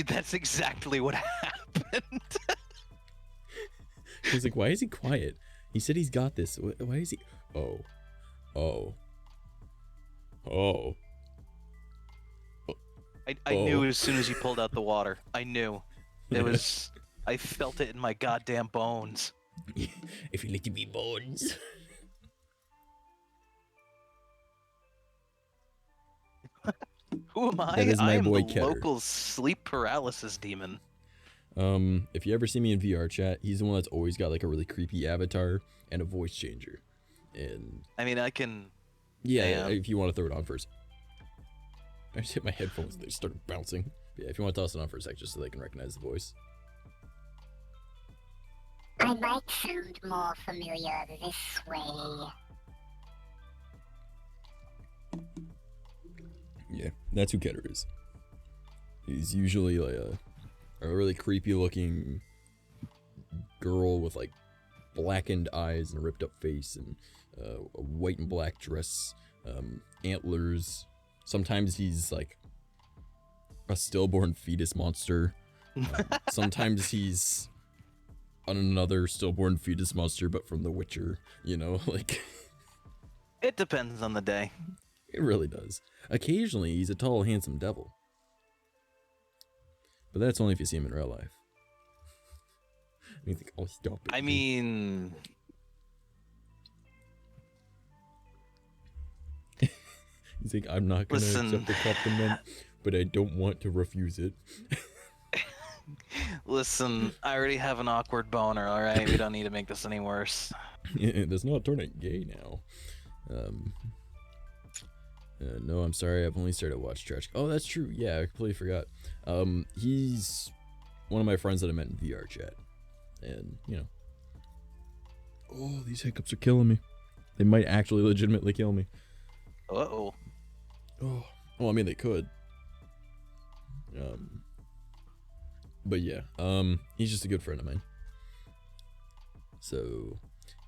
That's exactly what happened. He's like, why is he quiet? He said he's got this. Why is he? Oh. I knew as soon as you pulled out the water. I knew. It was. I felt it in my goddamn bones. If you look at me bones. Who am I? That is my I am boy the Ketter. local sleep paralysis demon. If you ever see me in VR chat, he's the one that's always got like a really creepy avatar and a voice changer. And I mean, I can. yeah, if you want to throw it on first. I just hit my headphones, they started bouncing. Yeah, if you want to toss it on for a sec, just so they can recognize the voice. I might sound more familiar this way. Yeah, that's who Keter is. He's usually like a really creepy looking girl with like blackened eyes and a ripped up face and a white and black dress, antlers. Sometimes he's like a stillborn fetus monster. Sometimes he's another stillborn fetus monster, but from The Witcher, you know, like. It depends on the day. It really does. Occasionally, he's a tall, handsome devil. But that's only if you see him in real life. And you think, oh, stop it. I mean... You think, I'm not going to accept the compliment, but I don't want to refuse it. Listen, I already have an awkward boner, alright? We don't need to make this any worse. That's not turning gay now. No, I'm sorry, I've only started to watch trash. Oh, that's true. Yeah, I completely forgot. He's one of my friends that I met in VR chat. And, you know. Oh, these hiccups are killing me. They might actually legitimately kill me. Uh-oh. Oh, well, I mean, they could. But yeah, he's just a good friend of mine. So,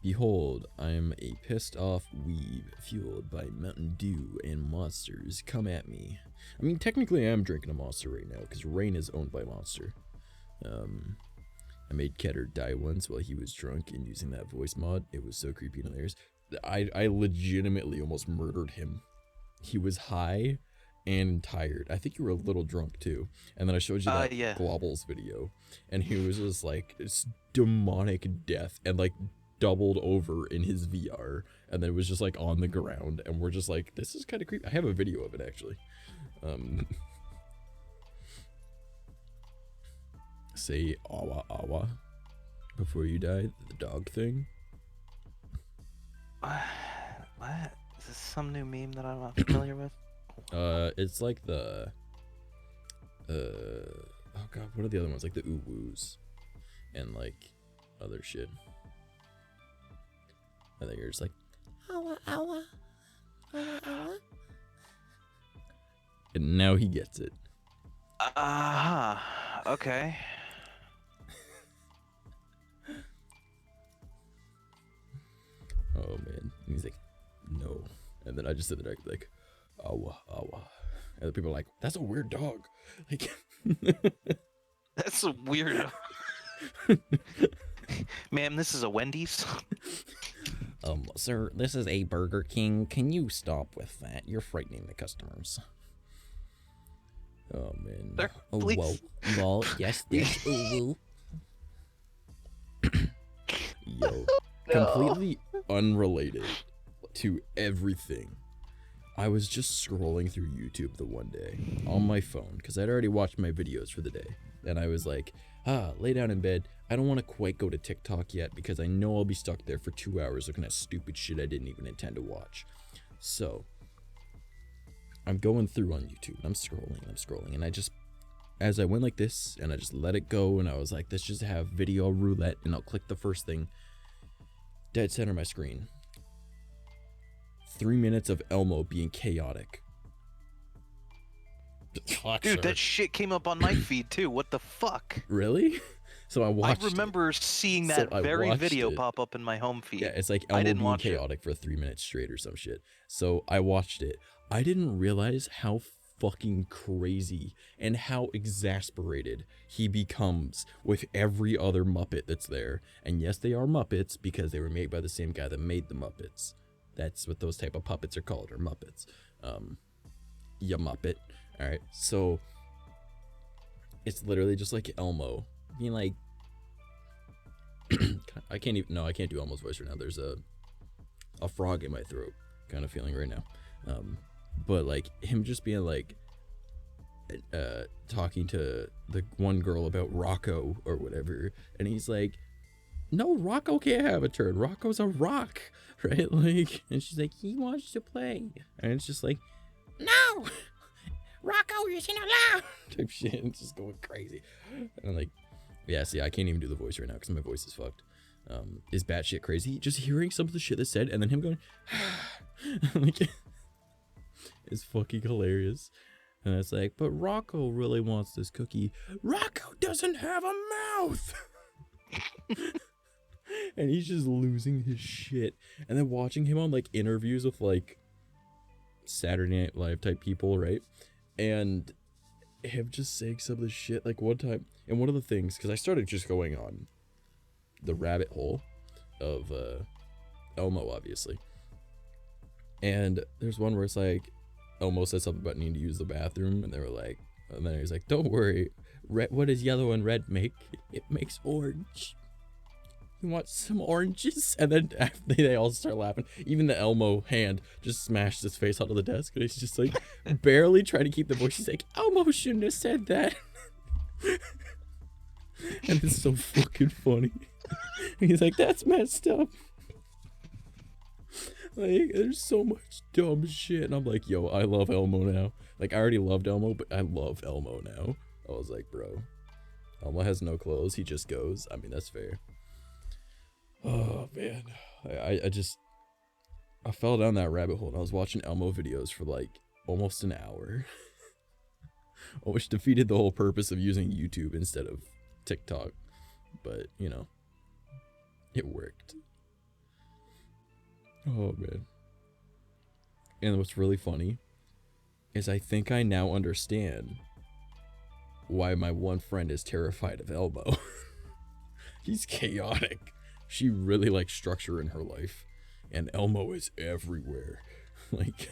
behold, I'm a pissed off weeb fueled by Mountain Dew and monsters. Come at me. I mean, technically I am drinking a Monster right now, because Rain is owned by Monster. I made Keter die once while he was drunk and using that voice mod. It was so creepy and hilarious. I legitimately almost murdered him. He was high and tired. I think you were a little drunk too. And then I showed you that Globbles video, and he was just like, it's demonic death, and like doubled over in his VR, and then it was just like on the ground, and we're just like, this is kind of creepy. I have a video of it actually. Say awa awa before you die, the dog thing. What? Is this some new meme that I'm not familiar with? It's like the oh god, what are the other ones? Like the ooh-woos and like other shit. I think you're just like Awa, awa. Awa, awa. And now he gets it. Okay. Oh man. And he's like, no. And then I just sit there like, awa, awa. And the people are like, that's a weird dog. Like, that's a weird. Ma'am, this is a Wendy's. Sir, this is a Burger King. Can you stop with that? You're frightening the customers. Oh man. Sir, Oh, please. whoa. Lol, yes, yes, ooh, woo. Yo, completely unrelated to everything. I was just scrolling through YouTube the one day on my phone because I'd already watched my videos for the day, and I was like, lay down in bed. I don't want to quite go to TikTok yet because I know I'll be stuck there for 2 hours looking at stupid shit I didn't even intend to watch. So I'm going through on YouTube, and I'm scrolling, and I just, as I went like this, and I just let it go, and I was like, let's just have video roulette, and I'll click the first thing. Dead center of my screen. 3 minutes of Elmo being chaotic. Dude, that shit came up on my feed too. What the fuck? Really? So I watched I remember seeing that very video pop up in my home feed. Yeah, it's like Elmo being chaotic for 3 minutes straight or some shit. So I watched it. I didn't realize how fucking crazy and how exasperated he becomes with every other Muppet that's there. And yes, they are Muppets because they were made by the same guy that made the Muppets. That's what those type of puppets are called, or Muppets. Ya Muppet. Alright, so it's literally just like Elmo being like, I can't do Elmo's voice right now. There's a frog in my throat kind of feeling right now. But like him just being like talking to the one girl about Rocco or whatever, and he's like, no, Rocco can't have a turn. Rocco's a rock, right? Like, and she's like, he wants to play. And it's just like, no, Rocco, you're saying loud type shit. And it's just going crazy. And I'm like, yeah, see, I can't even do the voice right now because my voice is fucked. Is batshit crazy. Just hearing some of the shit that's said and then him going, like, it's fucking hilarious. And it's like, but Rocco really wants this cookie. Rocco doesn't have a mouth. And he's just losing his shit. And then watching him on like interviews with like Saturday Night Live type people, right? And him just saying some of the shit. Like one time, and one of the things, because I started just going on the rabbit hole of Elmo, obviously. And there's one where it's like, Elmo said something about needing to use the bathroom, and they were like, and then he's like, don't worry, what does yellow and red make? It makes orange. You want some oranges? And then after they all start laughing. Even the Elmo hand just smashed his face onto the desk, and he's just like barely trying to keep the voice. He's like, Elmo shouldn't have said that. And it's so fucking funny. He's like, that's messed up. Like, there's so much dumb shit. And I'm like, yo, I love Elmo now. Like, I already loved Elmo, but I love Elmo now. I was like, bro, Elmo has no clothes. He just goes. I mean, that's fair. Oh, man. I fell down that rabbit hole. And I was watching Elmo videos for, like, almost an hour. Which defeated the whole purpose of using YouTube instead of TikTok. But, you know, it worked. Oh, man. And what's really funny is I think I now understand why my one friend is terrified of Elmo. He's chaotic. She really likes structure in her life. And Elmo is everywhere. Like,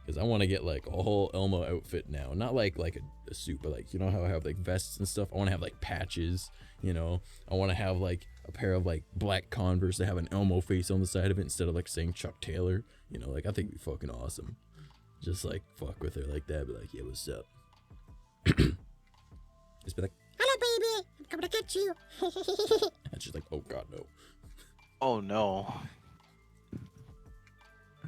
because I want to get like a whole Elmo outfit now. Not like a suit, but like, you know how I have like vests and stuff? I want to have like patches, you know? I want to have like a pair of like black Converse that have an Elmo face on the side of it instead of like saying Chuck Taylor. You know, like I think it'd be fucking awesome. Just like fuck with her like that, be like, yeah, what's up? Just be like, hello baby, I'm coming to get you. And she's like, oh god, no. Oh no.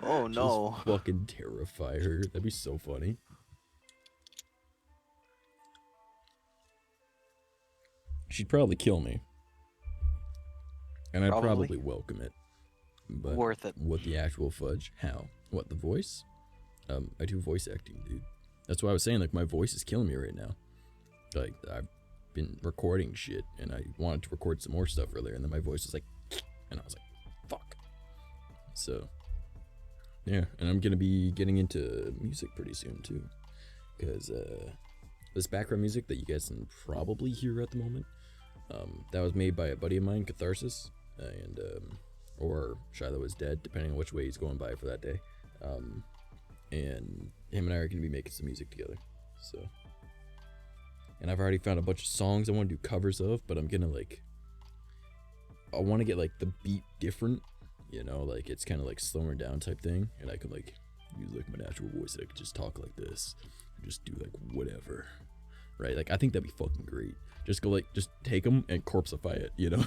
Oh no. Just fucking terrify her. That'd be so funny. She'd probably kill me. And I'd probably welcome it. But worth it. What the actual fudge? How? What, the voice? I do voice acting, dude. That's why I was saying, like, my voice is killing me right now. Like, I've been recording shit, and I wanted to record some more stuff earlier, and then my voice was like, and I was like, fuck. So, yeah, and I'm gonna be getting into music pretty soon, too. Because, this background music that you guys can probably hear at the moment, that was made by a buddy of mine, Catharsis, and, or Shiloh is Dead, depending on which way he's going by for that day. And him and I are going to be making some music together, so. And I've already found a bunch of songs I want to do covers of, but I'm going to, like, I want to get, like, the beat different, you know, like, it's kind of, like, slowing down type thing, and I could, like, use, like, my natural voice, that I could just talk like this, and just do, like, whatever, right? Like, I think that'd be fucking great. Just go, like, just take them and corpseify it, you know?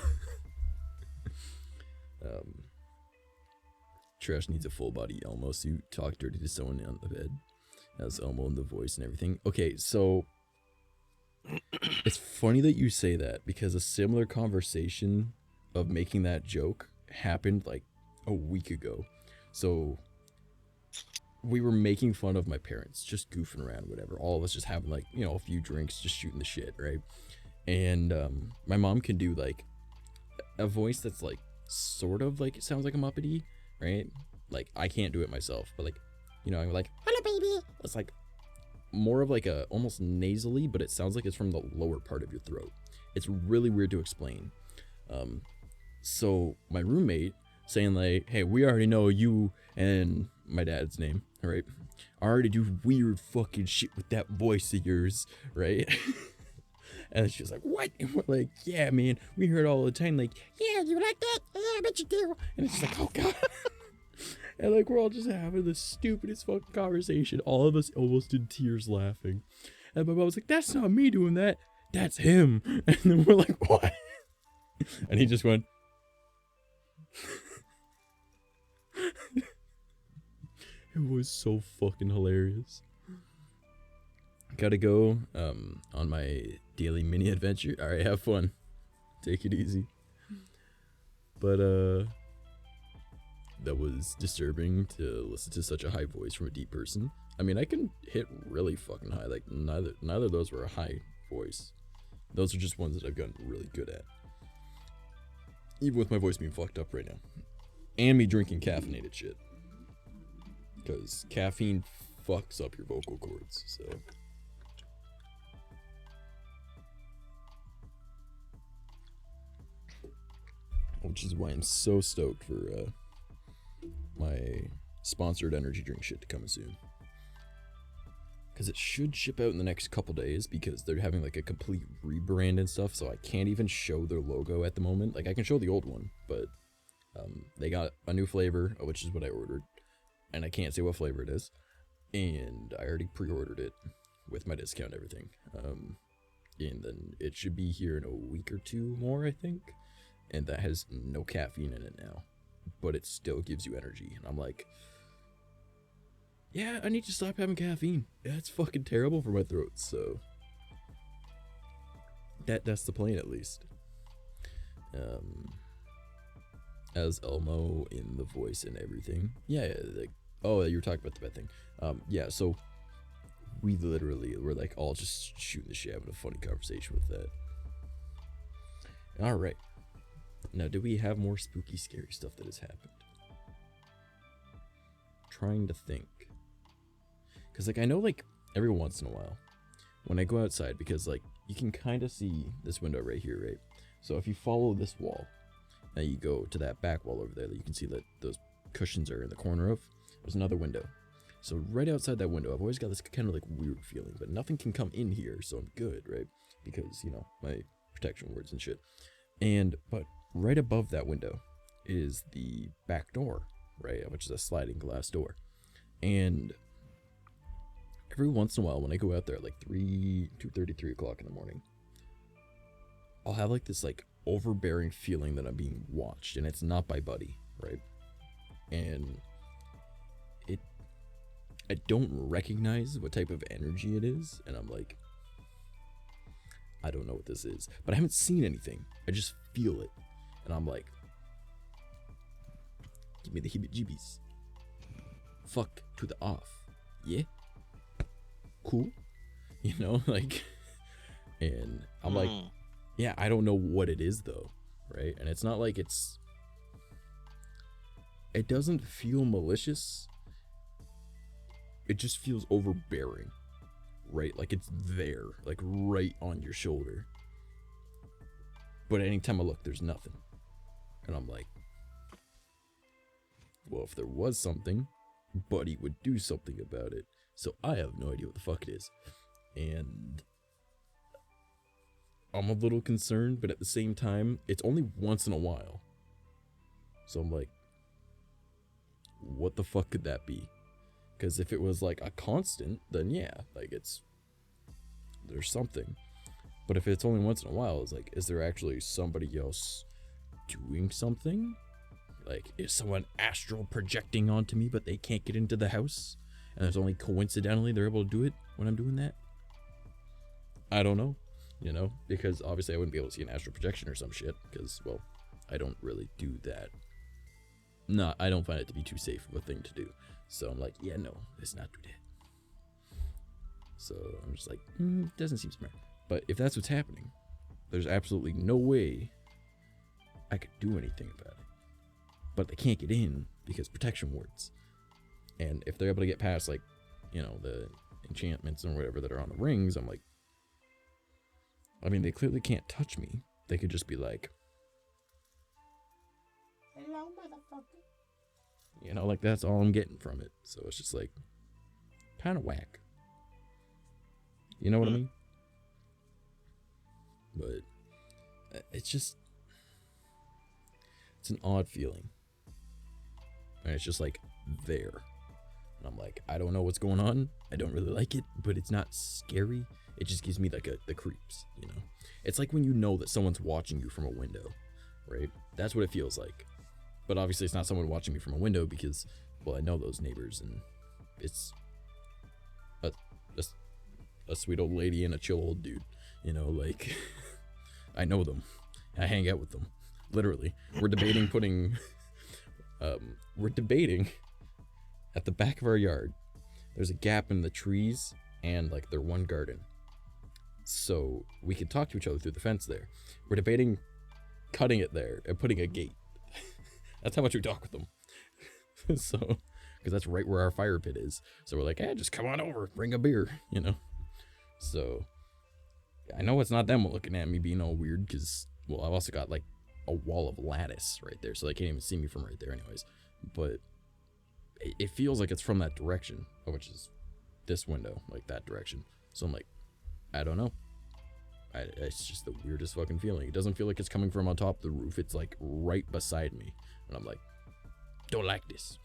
Trash needs a full body Elmo suit. Talk dirty to someone on the bed. Has Elmo in the voice and everything. Okay, so it's funny that you say that, because a similar conversation of making that joke happened like a week ago. So we were making fun of my parents, just goofing around, whatever. All of us just having, like, you know, a few drinks, just shooting the shit, right? And my mom can do like a voice that's like sort of like, it sounds like a Muppety, right? Like, I can't do it myself, but like, you know, I'm like, hello baby. It's like more of like a almost nasally, but it sounds like it's from the lower part of your throat. It's really weird to explain. So my roommate saying like, hey, we already know you and my dad's name, right? I already do weird fucking shit with that voice of yours, right? And she was like, what? And we're like, yeah, man, we heard all the time, like, yeah, you like that? Yeah, I bet you do. And it's just like, oh god. And like, we're all just having the stupidest fucking conversation, all of us almost in tears laughing. And my mom was like, that's not me doing that, that's him. And then we're like, what? And he just went. It was so fucking hilarious. Gotta go on my daily mini adventure. Alright, have fun. Take it easy. But that was disturbing to listen to such a high voice from a deep person. I mean, I can hit really fucking high. Like neither of those were a high voice. Those are just ones that I've gotten really good at. Even with my voice being fucked up right now. And me drinking caffeinated shit. Because caffeine fucks up your vocal cords, so. Which is why I'm so stoked for my sponsored energy drink shit to come soon. Because it should ship out in the next couple days because they're having like a complete rebrand and stuff, so I can't even show their logo at the moment. Like I can show the old one, but they got a new flavor, which is what I ordered. And I can't say what flavor it is. And I already pre-ordered it with my discount and everything. And then it should be here in a week or two more, I think. And that has no caffeine in it now. But it still gives you energy. And I'm like, yeah, I need to stop having caffeine. That's fucking terrible for my throat, so. That's the plan, at least. As Elmo in the voice and everything. Yeah, like, oh, you were talking about the bed thing. Yeah, so we literally were like all just shooting the shit, having a funny conversation with that. Alright. Now, do we have more spooky, scary stuff that has happened? Trying to think. Because, like, I know, like, every once in a while, when I go outside, because, like, you can kind of see this window right here, right? So if you follow this wall, now you go to that back wall over there that you can see that those cushions are in the corner of. There's another window. So right outside that window, I've always got this kind of, like, weird feeling, but nothing can come in here, so I'm good, right? Because, you know, my protection words and shit. But right above that window is the back door, right? Which is a sliding glass door. And every once in a while, when I go out there at like 2:30, 3 o'clock in the morning, I'll have like this like overbearing feeling that I'm being watched, and it's not by Buddy, right? And I don't recognize what type of energy it is, and I'm like, I don't know what this is, but I haven't seen anything. I just feel it, and I'm like, give me the heebie-jeebies. Fuck to the off, yeah, cool, you know, like, and I'm like, yeah, I don't know what it is though, right? And it's not like it doesn't feel malicious. It just feels overbearing, right? Like it's there, like right on your shoulder. But anytime I look, there's nothing. And I'm like, well, if there was something, Buddy would do something about it. So I have no idea what the fuck it is. And I'm a little concerned, but at the same time, it's only once in a while. So I'm like, what the fuck could that be? Because if it was like a constant, then yeah, like there's something. But if it's only once in a while, it's like, is there actually somebody else doing something? Like, is someone astral projecting onto me, but they can't get into the house? And there's only coincidentally they're able to do it when I'm doing that? I don't know, you know? Because obviously I wouldn't be able to see an astral projection or some shit, because, well, I don't really do that. No, I don't find it to be too safe of a thing to do. So I'm like, yeah, no, let's not do that. So I'm just like, doesn't seem smart. But if that's what's happening, there's absolutely no way I could do anything about it. But they can't get in because protection wards. And if they're able to get past, like, you know, the enchantments or whatever that are on the rings, I'm like, I mean, they clearly can't touch me. They could just be like, hello, motherfucker. You know, like, that's all I'm getting from it. So it's just like, kind of whack. You know what I mean? But it's just, it's an odd feeling. And it's just like there. And I'm like, I don't know what's going on. I don't really like it, but it's not scary. It just gives me like the creeps, you know? It's like when you know that someone's watching you from a window right? That's what it feels like. But obviously it's not someone watching me from a window because, well, I know those neighbors, and it's a sweet old lady and a chill old dude, you know, like, I know them. I hang out with them, literally. We're debating putting, we're debating at the back of our yard. There's a gap in the trees and like their one garden. So we could talk to each other through the fence there. We're debating cutting it there and putting a gate. That's how much we talk with them. So, because that's right where our fire pit is. So we're like, hey, just come on over, bring a beer, you know? So, I know it's not them looking at me being all weird because, well, I've also got like a wall of lattice right there, so they can't even see me from right there anyways. But it feels like it's from that direction, which is this window, like that direction. So I'm like, I don't know. It's just the weirdest fucking feeling. It doesn't feel like it's coming from on top of the roof. It's like right beside me. And I'm like, don't like this.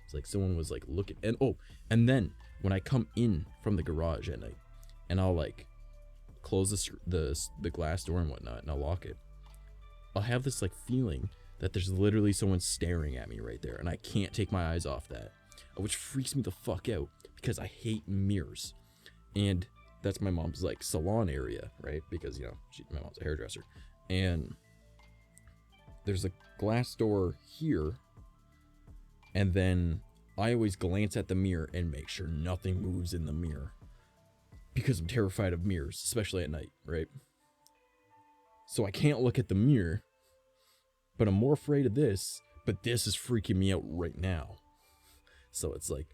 It's like someone was like looking. And oh, and then when I come in from the garage at night and I'll like close the glass door and whatnot and I'll lock it, I'll have this like feeling that there's literally someone staring at me right there. And I can't take my eyes off that, which freaks me the fuck out because I hate mirrors. And that's my mom's like salon area, right? Because, you know, my mom's a hairdresser. And there's a glass door here. And then I always glance at the mirror and make sure nothing moves in the mirror. Because I'm terrified of mirrors, especially at night, right? So I can't look at the mirror. But I'm more afraid of this. But this is freaking me out right now. So it's like,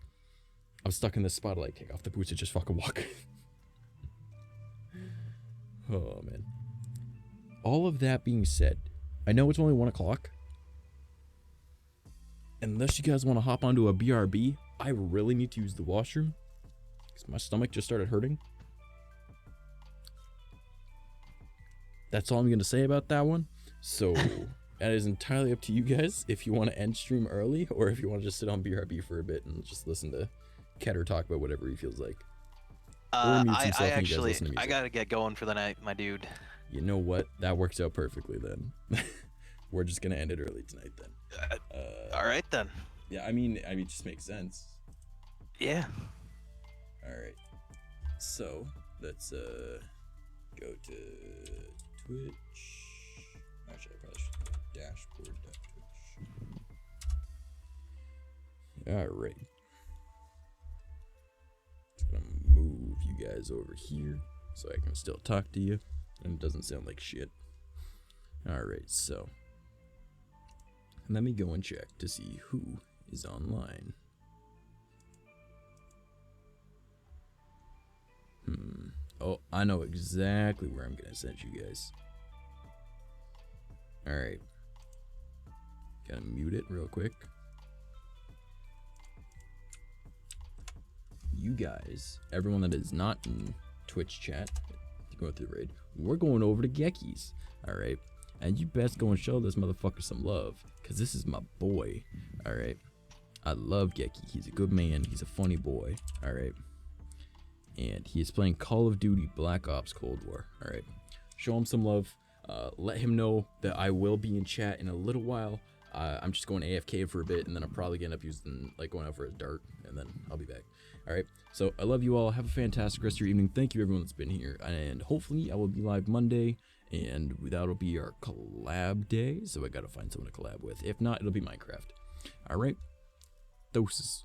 I'm stuck in this spot. I like take off the boots and just fucking walk. Oh, man. All of that being said, I know it's only 1 o'clock. Unless you guys want to hop onto a BRB, I really need to use the washroom. Because my stomach just started hurting. That's all I'm going to say about that one. So, that is entirely up to you guys. If you want to end stream early, or if you want to just sit on BRB for a bit and just listen to Ketter talk about whatever he feels like. I actually, I gotta get going for the night, my dude. You know what? That works out perfectly then. We're just gonna end it early tonight then. All right then. Yeah, I mean, it just makes sense. Yeah. All right. So let's go to Twitch. Actually, I probably should go dashboard.twitch. All right. I'm gonna move you guys over here so I can still talk to you and it doesn't sound like shit. Alright, so let me go and check to see who is online. Oh, I know exactly where I'm gonna send you guys. Alright. Gotta mute it real quick. You guys, everyone that is not in Twitch chat, to go through the raid, we're going over to 𝐂𝐿𝐴𝐻𝐸𝐻, alright? And you best go and show this motherfucker some love, because this is my boy, alright? I love 𝐂𝐿𝐴𝐻𝐸𝐻, he's a good man, he's a funny boy, alright? And he is playing Call of Duty Black Ops Cold War, alright? Show him some love, let him know that I will be in chat in a little while. I'm just going AFK for a bit, and then I'm probably gonna end up using, like, going out for a dart, and then I'll be back. Alright, so I love you all. Have a fantastic rest of your evening. Thank you, everyone that's been here. And hopefully, I will be live Monday, and that'll be our collab day. So I gotta find someone to collab with. If not, it'll be Minecraft. Alright, doses.